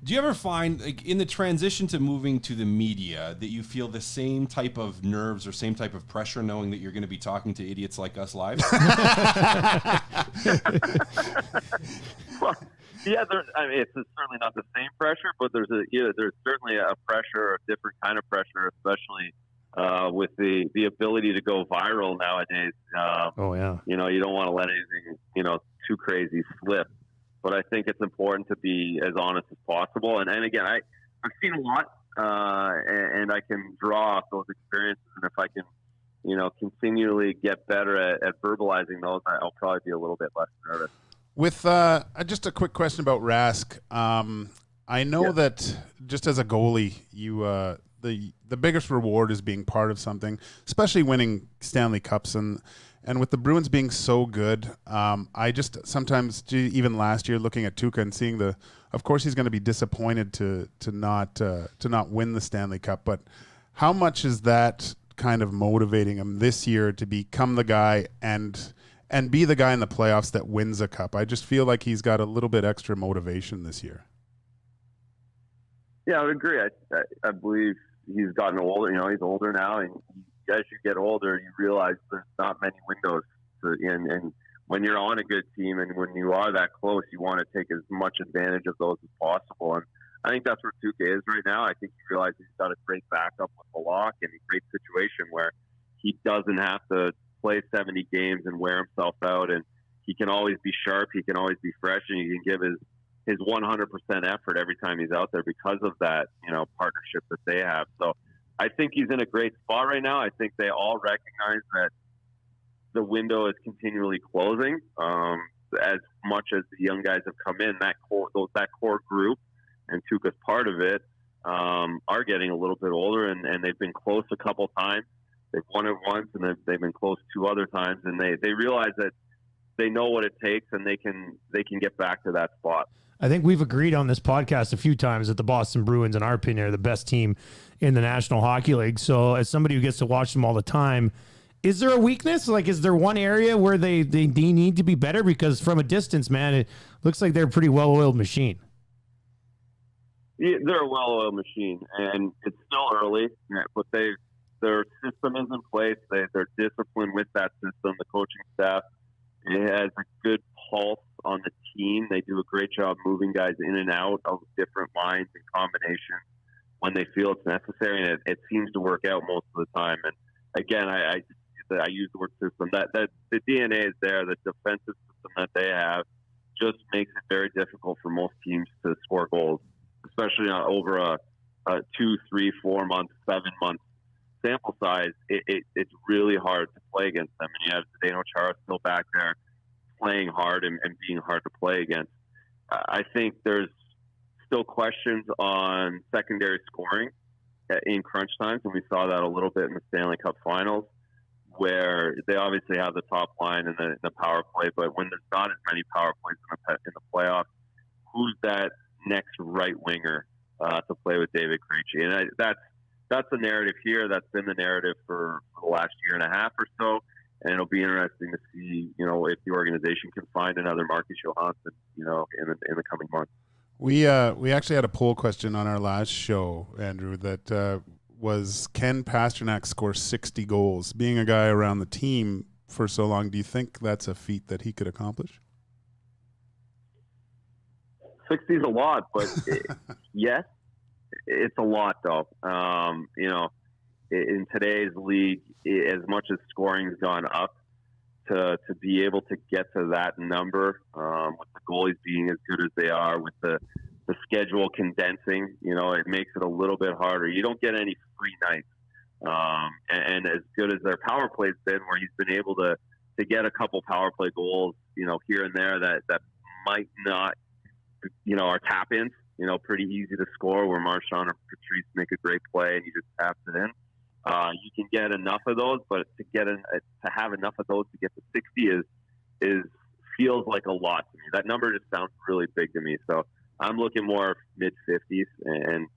Do you ever find, like, in the transition to moving to the media, that you feel the same type of nerves or same type of pressure knowing that you're going to be talking to idiots like us live? Well, yeah, it's certainly not the same pressure, but there's certainly a pressure, a different kind of pressure, especially with the ability to go viral nowadays. Oh yeah. You don't want to let anything too crazy slip. But I think it's important to be as honest as possible. And again, I've seen a lot, and I can draw off those experiences. And if I can, continually get better at verbalizing those, I'll probably be a little bit less nervous. With just a quick question about Rask. I know that just as a goalie, you the biggest reward is being part of something, especially winning Stanley Cups. And with the Bruins being so good, I just sometimes, even last year, looking at Tuukka and seeing of course he's going to be disappointed to not win the Stanley Cup. But how much is that kind of motivating him this year to become the guy and be the guy in the playoffs that wins a cup? I just feel like he's got a little bit extra motivation this year. Yeah, I would agree. I believe he's gotten older. He's older now, and as you get older, you realize there's not many windows and when you're on a good team and when you are that close, you want to take as much advantage of those as possible. And I think that's where Tuukka is right now. I think he realizes he's got a great backup with the lock and a great situation where he doesn't have to play 70 games and wear himself out, and he can always be sharp, he can always be fresh, and he can give his 100% effort every time he's out there because of that partnership that they have. So I think he's in a great spot right now. I think they all recognize that the window is continually closing. As much as the young guys have come in, that core group, and Tuukka's part of it, are getting a little bit older, and they've been close a couple times. They've won it once, and they've been close 2 other times, and they realize that they know what it takes, and they can get back to that spot. I think we've agreed on this podcast a few times that the Boston Bruins, in our opinion, are the best team in the National Hockey League. So as somebody who gets to watch them all the time, is there a weakness? Like, is there one area where they need to be better? Because from a distance, man, it looks like they're a pretty well-oiled machine. Yeah, they're a well-oiled machine, and it's still early, but their system is in place. They're disciplined with that system. The coaching staff, it has a good pulse on the team. They do a great job moving guys in and out of different lines and combinations when they feel it's necessary, and it seems to work out most of the time. And again, I use the word system. That the DNA is there. The defensive system that they have just makes it very difficult for most teams to score goals, especially over a 2, 3, 4 month, 7 month sample size. It's really hard to play against them. And you have Zdeno Chara still back there playing hard and being hard to play against. I think there's still questions on secondary scoring in crunch times, and we saw that a little bit in the Stanley Cup Finals, where they obviously have the top line in the power play, but when there's not as many power plays in the playoffs, who's that next right winger to play with David Krejci? And that's the narrative here. That's been the narrative for the last year and a half or so. And it'll be interesting to see, if the organization can find another Marcus Johansson, in the coming months. We actually had a poll question on our last show, Andrew, that was, can Pasternak score 60 goals? Being a guy around the team for so long, do you think that's a feat that he could accomplish? 60 is a lot, but yes, it's a lot though. In today's league, as much as scoring's gone up, to be able to get to that number, with the goalies being as good as they are, with the schedule condensing, it makes it a little bit harder. You don't get any free nights. And as good as their power play's been, where he's been able to get a couple power play goals, here and there that might not, are tap-ins, pretty easy to score, where Marchand or Patrice make a great play and he just taps it in. You can get enough of those, but to have enough of those to get to 60 feels like a lot to me. That number just sounds really big to me. So I'm looking more mid-50s, and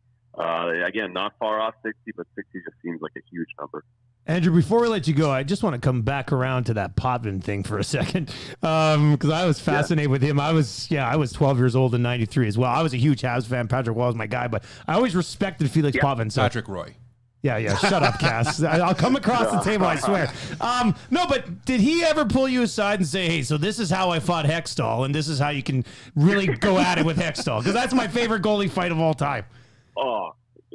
again, not far off 60, but 60 just seems like a huge number. Andrew, before we let you go, I just want to come back around to that Potvin thing for a second, because I was fascinated with him. I was 12 years old in '93 as well. I was a huge Habs fan. Patrick Roy was my guy, but I always respected Felix Potvin. So. Patrick Roy. Yeah. Shut up, Cass. I'll come across the table, I swear. No, but did he ever pull you aside and say, hey, so this is how I fought Hextall, and this is how you can really go at it with Hextall? Because that's my favorite goalie fight of all time. Oh,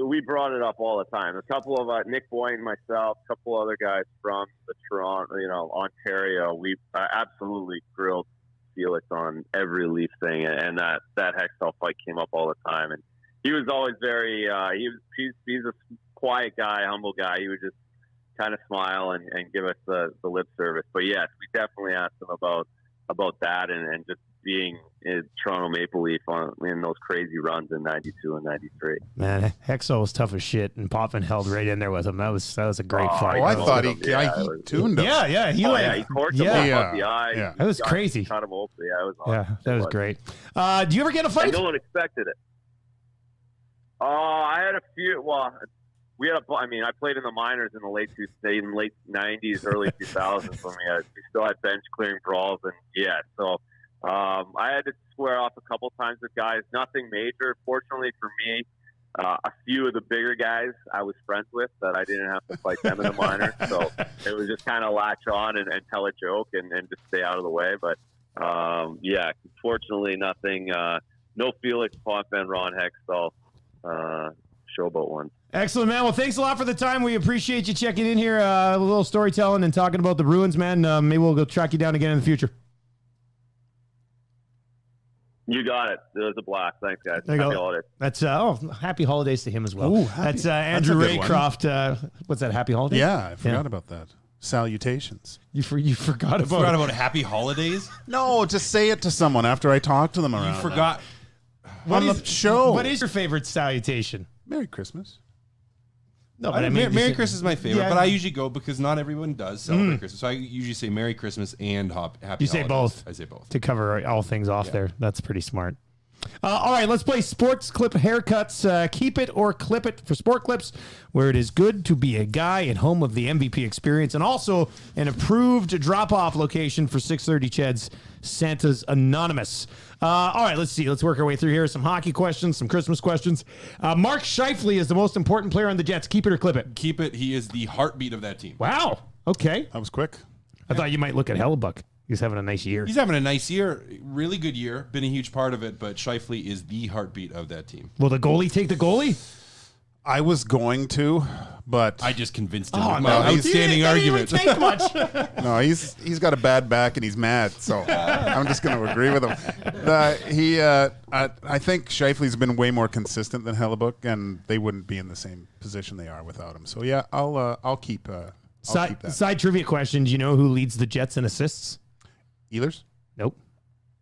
we brought it up all the time. A couple of Nick Boyd and myself, a couple other guys from the Toronto, Ontario. We absolutely grilled Felix on every Leaf thing, and that Hextall fight came up all the time. And he was always very he's a quiet guy, humble guy. He would just kind of smile and give us the lip service. But yes, we definitely asked him about that and just being a Toronto Maple Leaf in those crazy runs in '92 and '93. Man, Hextall was tough as shit, and Potvin held right in there with him. That was a great fight. Oh, I thought he tuned him. Yeah, he corked him off the eye. Yeah. That was crazy. Cut him open. Yeah, it was awesome. Yeah, that was great. Do you ever get a fight? No one expected it. I had a few. Well, I played in the minors in the late '90s, early 2000s when we still had bench clearing brawls, and so I had to square off a couple times with guys. Nothing major, fortunately for me. A few of the bigger guys I was friends with that I didn't have to fight them in the minors, so it was just kind of latch on and tell a joke and just stay out of the way. But fortunately, nothing. No Felix Potvin, Ron Hextall showboat ones. Excellent, man. Well, thanks a lot for the time. We appreciate you checking in here, a little storytelling and talking about the Bruins, man. Maybe we'll go track you down again in the future. You got it. It was a blast. Thanks, guys. Happy holidays. That's happy holidays to him as well. Ooh, that's Andrew Raycroft. What's that? Happy holidays? Yeah, I forgot about that. Salutations. You forgot about happy holidays? No, just say it to someone after I talk to them around. You forgot. On the show. What is your favorite salutation? Merry Christmas. No, but Merry Christmas is my favorite, but I usually go because not everyone does celebrate Christmas. So I usually say Merry Christmas and Happy Holidays. You say both. I say both. To cover all things off there. That's pretty smart. All right, let's play Sports Clip Haircuts. Keep it or clip it for Sport Clips, where it is good to be a guy and home of the MVP experience, and also an approved drop-off location for 630 Ched's Santa's Anonymous. All right, let's see. Let's work our way through here. Some hockey questions, some Christmas questions. Mark Scheifele is the most important player on the Jets. Keep it or clip it? Keep it. He is the heartbeat of that team. Wow. Okay. That was quick. I thought you might look at Hellebuck. He's having a nice year. He's having a nice year. Really good year. Been a huge part of it, but Scheifele is the heartbeat of that team. Will the goalie take the goalie? I was going to, but I just convinced him. Oh, no. Outstanding argument. Take much. No, he's got a bad back and he's mad, so I'm just going to agree with him. I think Scheifele's been way more consistent than Hellebuck, and they wouldn't be in the same position they are without him. So yeah, I'll keep that. Side trivia question: do you know who leads the Jets in assists? Ehlers? Nope.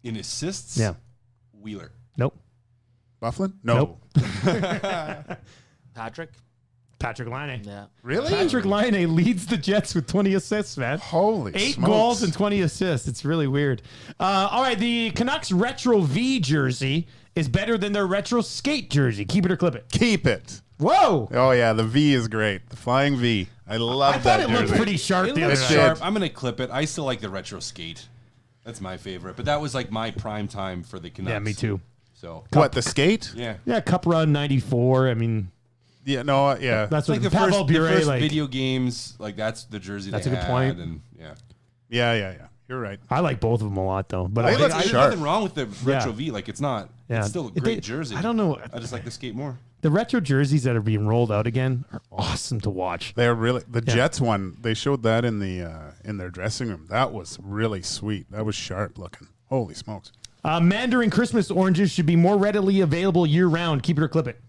In assists? Yeah. Wheeler. Nope. Bufflin? No. Nope. Patrick Laine. Yeah. Really? Patrick Laine leads the Jets with 20 assists, man. Holy 8 smokes. goals and 20 assists. It's really weird. All right, the Canucks Retro V jersey is better than their Retro Skate jersey. Keep it or clip it? Keep it. Whoa. Oh, yeah, the V is great. The flying V. I love that I thought it jersey. looked pretty sharp. It looks sharp. I'm going to clip it. I still like the Retro Skate. That's my favorite. But that was like my prime time for the Canucks. Yeah, me too. So What, the skate? Yeah. Yeah, Cup Run 94. I mean... Yeah, no, yeah. That's like what the Pavel Bure, first like, video games, like that's the jersey That's they a good had, point. And Yeah. You're right. I like both of them a lot, though. But They look there's sharp. nothing wrong with the Retro V. Like it's not. Yeah. It's still a great jersey. I don't know. I just like the skate more. The retro jerseys that are being rolled out again are awesome to watch. They're really the Jets one. They showed that in their dressing room. That was really sweet. That was sharp looking. Holy smokes! Mandarin Christmas oranges should be more readily available year round. Keep it or clip it.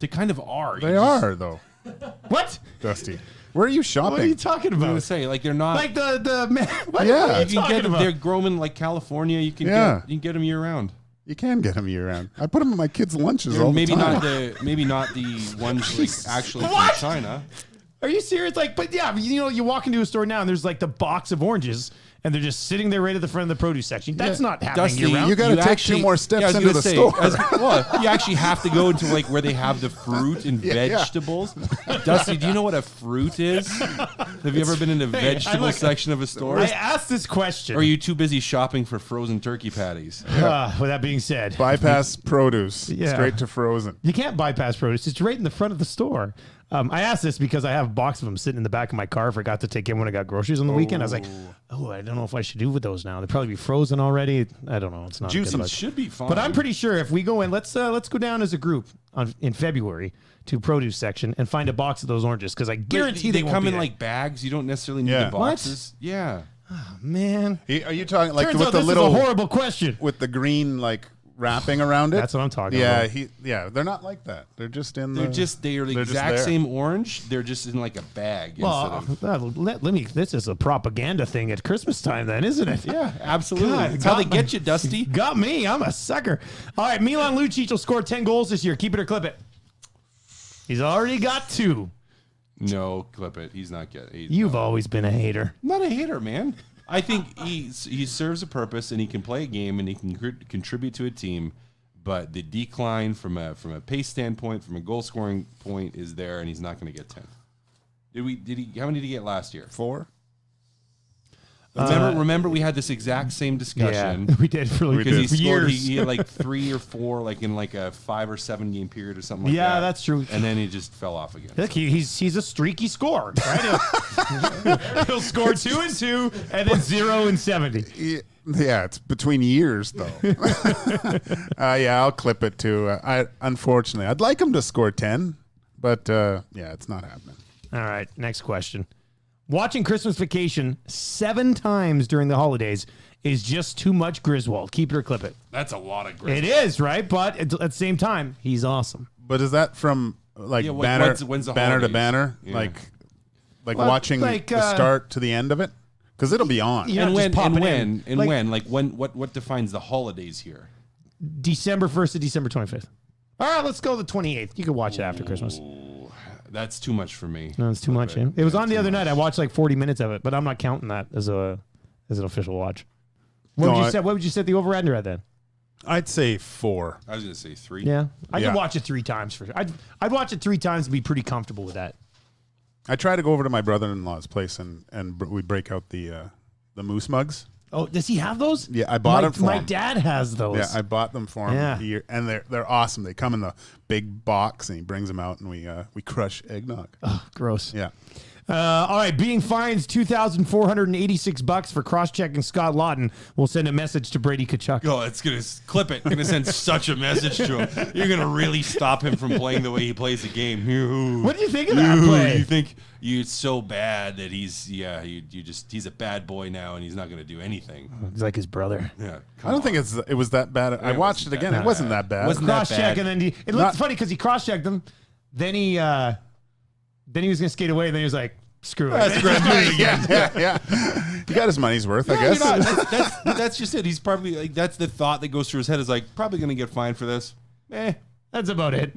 They kind of are. They are though. What? Dusty, where are you shopping? What are you talking I was about? gonna say like they're not Like the what? Yeah. What are You you can get them. about? They're grown in like California. You can get them year round. You can get them year round. I put them in my kids' lunches all Maybe the time. not the ones like actually What? from China. Are you serious? Like, but yeah, you walk into a store now and there's like the box of oranges, and they're just sitting there right at the front of the produce section. That's not happening Dusty, year-round. You got to take 2 more steps into the store. You actually have to go into like where they have the fruit and vegetables. Dusty, do you know what a fruit is? Have you ever been in the vegetable section of a store? I asked this question. Or are you too busy shopping for frozen turkey patties? With that being said, Bypass produce straight to frozen. You can't bypass produce. It's right in the front of the store. I asked this because I have a box of them sitting in the back of my car. I forgot to take in when I got groceries on the weekend. I was like, I don't know if I should do with those now. They'll probably be frozen already. I don't know. It's not Juice good. should be fine. But I'm pretty sure if we go in, let's go down as a group in February to produce section and find a box of those oranges because I guarantee they come in there. like bags. You don't necessarily need the boxes. What? Yeah. Oh, man. Are you talking like Turns with out the this little is a horrible question with the green like wrapping around it? That's what I'm talking about. They're not like that. They're just in They're the exact same orange. They're just in like a bag. Well, let me. This is a propaganda thing at Christmas time, then, isn't it? Yeah, absolutely. God, That's how they get you, Dusty. Got me. I'm a sucker. All right, Milan Lucic will score 10 goals this year. Keep it or clip it. He's already got 2. No, clip it. He's not getting. You've always been a hater. I'm not a hater, man. I think he serves a purpose and he can play a game and he can contribute to a team. But the decline from a pace standpoint, from a goal scoring point, is there, and he's not going to get 10. How many did he get last year? 4. Remember, we had this exact same discussion. Yeah, we did for because years. He had like 3 or 4, like in like a 5 or 7 game period or something like that. Yeah, that's true. And then he just fell off again. Look, he's a streaky scorer, right? He'll score 2 and 2, and then 0 and 70. Yeah, it's between years though. I'll clip it too. Unfortunately, I'd like him to score 10, but it's not happening. All right, next question. Watching Christmas Vacation 7 times during the holidays is just too much Griswold. Keep it or clip it. That's a lot of Griswold. It is, right? But at the same time, he's awesome. But is that from like banner to banner? Yeah. Like watching the start to the end of it? Because it'll be on. What defines the holidays here? December 1st to December 25th. All right, let's go the 28th. You can watch it after Christmas. That's too much for me. No, it's too much. Yeah. It was on the other night. I watched like 40 minutes of it, but I'm not counting that as an official watch. What would you set the over-under at then? I'd say 4. I was going to say 3. Yeah, I could watch it 3 times for sure. I'd watch it 3 times and be pretty comfortable with that. I try to go over to my brother-in-law's place and we break out the moose mugs. Oh, does he have those? Yeah, I bought them for him. My dad has those. Yeah, I bought them for him. Yeah. And they're awesome. They come in the big box, and he brings them out, and we crush eggnog. Oh, gross. Yeah. All right, being fined $2,486 for cross-checking Scott Lawton will send a message to Brady Tkachuk. Oh, it's going to clip it. Going to send such a message to him. You're going to really stop him from playing the way he plays the game. What do you think of that play? You think it's so bad that he's a bad boy now and he's not going to do anything. He's like his brother. Yeah. I don't think it was that bad. I watched it again. It wasn't that bad. Cross-check, and then it looked funny because he cross-checked him. Then he was going to skate away, and then he was like, screw it. Yeah. He got his money's worth, I guess. That's just it. He's probably like, that's the thought that goes through his head is like, probably going to get fined for this. That's about it.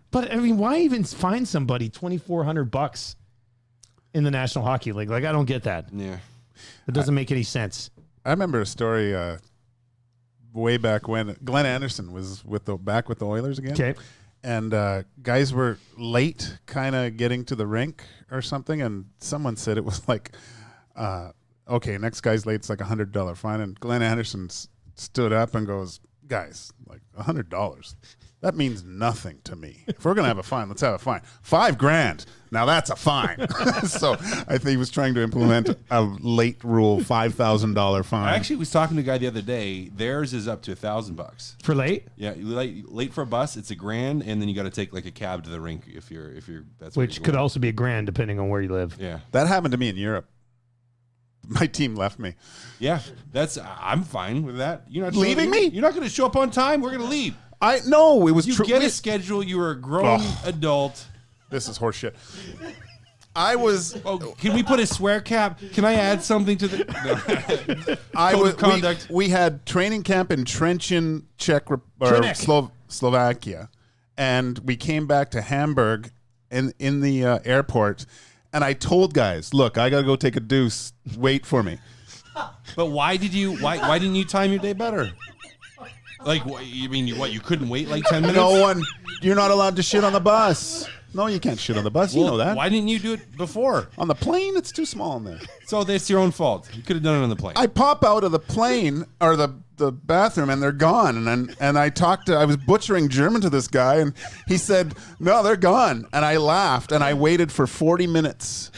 But I mean, why even fine somebody $2,400 in the National Hockey League? Like, I don't get that. Yeah. It doesn't make any sense. I remember a story way back when Glenn Anderson was back with the Oilers again. Okay. And guys were late kind of getting to the rink or something, and someone said it was like, okay, next guy's late, it's like $100 fine. And Glenn Anderson stood up and goes, guys, like $100. That means nothing to me. If we're going to have a fine, let's have a fine. $5,000. Now that's a fine. So I think he was trying to implement a late rule, $5,000 fine. I actually was talking to a guy the other day. Theirs is up to $1,000 for late. Yeah, late for a bus, it's $1,000, and then you got to take like a cab to the rink if you're that's which could also be $1,000 depending on where you live. Yeah, that happened to me in Europe. My team left me. Yeah, I'm fine with that. You're not leaving me. You're not going to show up on time. We're going to leave. It was you get a schedule. You were a grown adult. This is horseshit. I was. Oh, can we put a swear cap? Can I add something to the code of conduct? We had training camp in Trenčín, Slovakia, and we came back to Hamburg in the airport. And I told guys, look, I got to go take a deuce. Wait for me. But why didn't you time your day better? Like, you mean you couldn't wait like 10 minutes? You're not allowed to shit on the bus. No, you can't shit on the bus. You know that. Why didn't you do it before? On the plane, it's too small in there. So that's your own fault. You could have done it on the plane. I pop out of the plane or the bathroom and they're gone. And I was butchering German to this guy and he said, no, they're gone. And I laughed and I waited for 40 minutes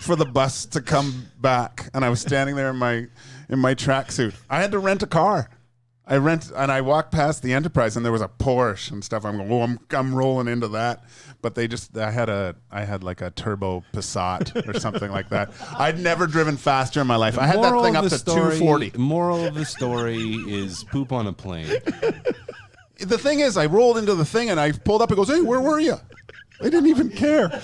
for the bus to come back. And I was standing there in my tracksuit. I had to rent a car. I walked past the Enterprise and there was a Porsche and stuff. I'm going, I'm rolling into that. But I had like a turbo Passat or something like that. I'd never driven faster in my life. I had that thing up to 240. Moral of the story is poop on a plane. The thing is, I rolled into the thing and I pulled up and goes, hey, where were you? They didn't even care.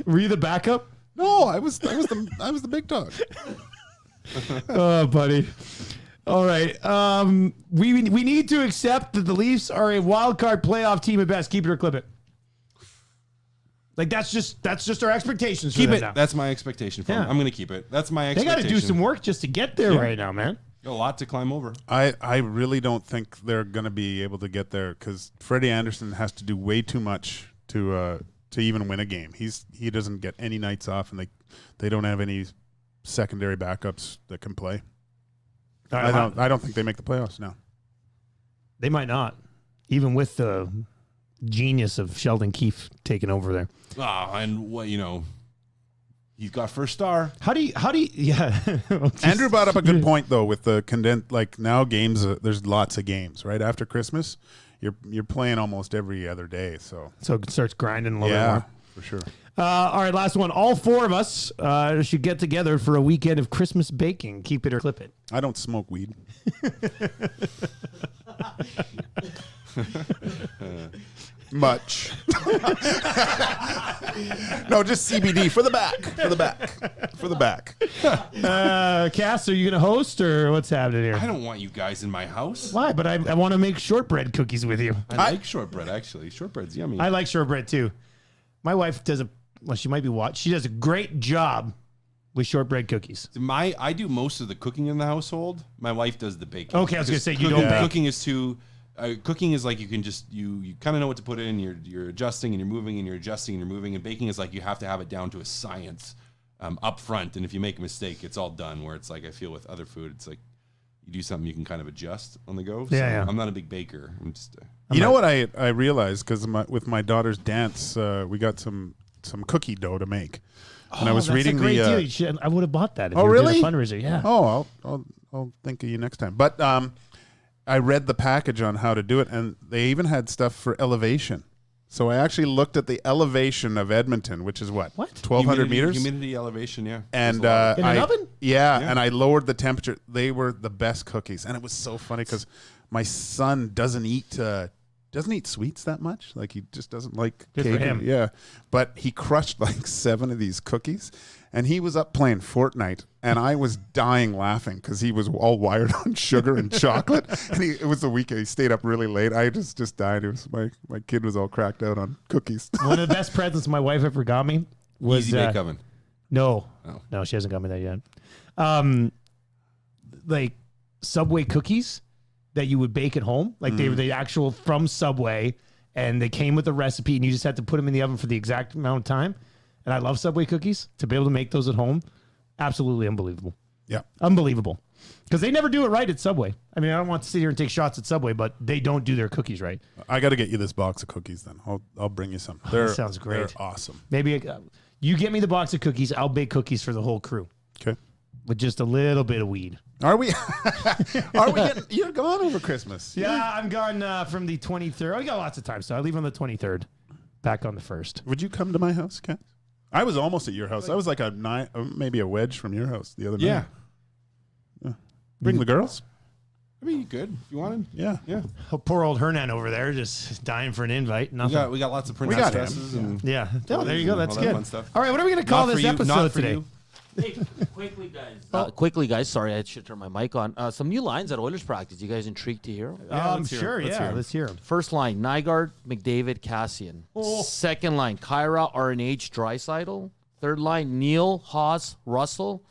Were you the backup? No, I was the big dog. Oh, buddy. All right. We need to accept that the Leafs are a wild card playoff team at best. Keep it or clip it. Like that's just our expectations. Keep it. Now. That's my expectation for them. I'm going to keep it. That's my expectation. They got to do some work just to get there right now, man. Got a lot to climb over. I really don't think they're going to be able to get there because Freddie Anderson has to do way too much to even win a game. He doesn't get any nights off, and they don't have any secondary backups that can play. I don't think they make the playoffs now. They might not, even with the genius of Sheldon Keefe taking over there. And what he's got first star. How do you yeah. Andrew brought up a good point though with the condensed, like now games, there's lots of games right after Christmas. You're playing almost every other day, so it starts grinding a little bit more. For sure. All right, last one. All four of us should get together for a weekend of Christmas baking. Keep it or clip it. I don't smoke weed. Much. No, just CBD for the back. Cass, are you going to host or what's happening here? I don't want you guys in my house. Why? But I want to make shortbread cookies with you. I like shortbread, actually. Shortbread's yummy. I like shortbread, too. My wife she might be watching. She does a great job with shortbread cookies. I do most of the cooking in the household. My wife does the baking. Okay, I was going to say, you don't bake. Cooking is too... cooking is like you can just you kind of know what to put in. You're adjusting and you're moving and you're adjusting and you're moving. And baking is like you have to have it down to a science up front. And if you make a mistake, it's all done. Where it's like I feel with other food, it's like you do something you can kind of adjust on the go. So yeah. I'm not a big baker. I'm just. You know what I realized because with my daughter's dance, we got some cookie dough to make. And I was reading that's a great deal. I would have bought that if you really? did a fundraiser. Yeah. Oh, I'll think of you next time. But I read the package on how to do it, and they even had stuff for elevation. So I actually looked at the elevation of Edmonton, which is what? 1,200 meters? Humidity elevation, yeah. And in an oven? Yeah, and I lowered the temperature. They were the best cookies. And it was so funny because my son doesn't eat sweets that much. Like he just doesn't like Good cake. for him. Yeah. But he crushed like 7 of these cookies. And he was up playing Fortnite, and I was dying laughing because he was all wired on sugar and chocolate. And it was a weekend. He stayed up really late. I just died. It was my kid was all cracked out on cookies. One of the best presents my wife ever got me was Easy Bake Oven. No, she hasn't got me that yet. Like Subway cookies that you would bake at home. Like they were the actual from Subway, and they came with a recipe, and you just had to put them in the oven for the exact amount of time. And I love Subway cookies. To be able to make those at home, absolutely unbelievable. Yeah. Unbelievable. Because they never do it right at Subway. I mean, I don't want to sit here and take shots at Subway, but they don't do their cookies right. I got to get you this box of cookies then. I'll bring you some. That sounds great. They're awesome. Maybe you get me the box of cookies. I'll bake cookies for the whole crew. Okay. With just a little bit of weed. Are we? You're gone over Christmas. Yeah, I'm gone from the 23rd. I got lots of time, so I leave on the 23rd. Back on the 1st. Would you come to my house, Kat? I was almost at your house. I was like maybe a wedge from your house the other night. Yeah. Bring the girls. I mean, you could if you wanted. Yeah. Oh, poor old Hernan over there, just dying for an invite. Nothing. We got lots of printout stresses and yeah. Oh, there you go. That's all that good. fun stuff. All right, what are we going to call this episode today? Hey, quickly, guys. Sorry, I should turn my mic on. Some new lines at Oilers practice. You guys intrigued to hear? Sure. Let's hear them. First line: Nygaard, McDavid, Cassian. Second line: Kyra, RNH, Draisaitl. Third line: Neil, Haas, Russell,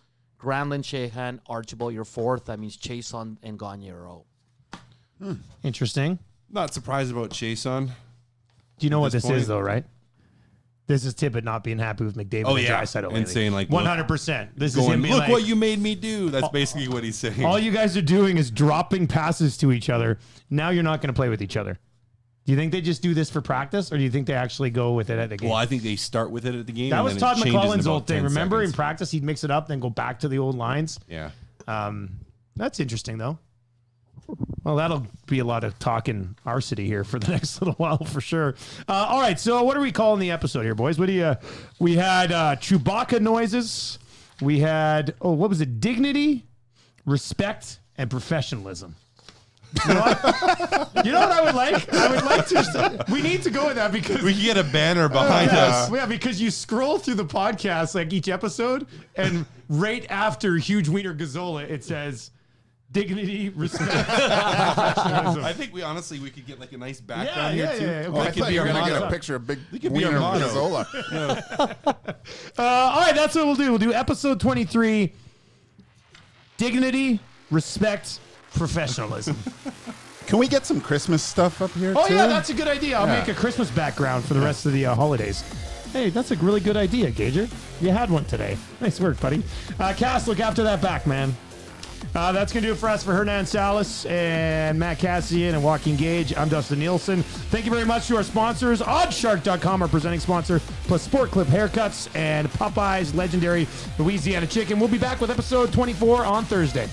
Granlund, Sheahan, Archibald, your fourth. That means Chason and Gagne are out. Interesting. Not surprised about Chason. Do you know what this point. is, though, right? This is Tippett not being happy with McDavid Oh, and yeah. Draisaitl And lately. saying, like, 100%. This is him Going, being look like, what you made me do. That's basically what he's saying. all you guys are doing is dropping passes to each other. Now you're not going to play with each other. Do you think they just do this for practice, or do you think they actually go with it at the game? Well, I think they start with it at the game. That and was then Todd it changes in McClellan's about old thing. 10 Remember, in seconds. practice, he'd mix it up, then go back to the old lines. Yeah. That's interesting, though. Well, that'll be a lot of talking varsity here for the next little while for sure. All right, so what are we calling the episode here, boys? What do you? We had Chewbacca noises. We had what was it? Dignity, respect, and professionalism. You know what? You know what I would like? I would like to. We need to go with that because We can get a banner behind us. yeah, because you scroll through the podcast like each episode, and right after Huge Wiener Gazzola, it says dignity, respect, professionalism. I think we could get like a nice Yeah, background here too. yeah. Oh, I That could thought be you were our going to get motto. a picture of big could be our wiener motto. Mazzola. All right, that's what we'll do. We'll do episode 23, dignity, respect, professionalism. Can we get some Christmas stuff up here, Oh, too? yeah, that's a good idea. I'll Yeah. make a Christmas background for the rest of the holidays. Hey, that's a really good idea, Gager. You had one today. Nice work, buddy. Cass, look after that back, man. That's going to do it for us for Hernan Salas and Matt Cassian and Joaquin Gage. I'm Dustin Nielsen. Thank you very much to our sponsors, Oddshark.com, our presenting sponsor, plus Sport Clip Haircuts and Popeye's legendary Louisiana Chicken. We'll be back with episode 24 on Thursday.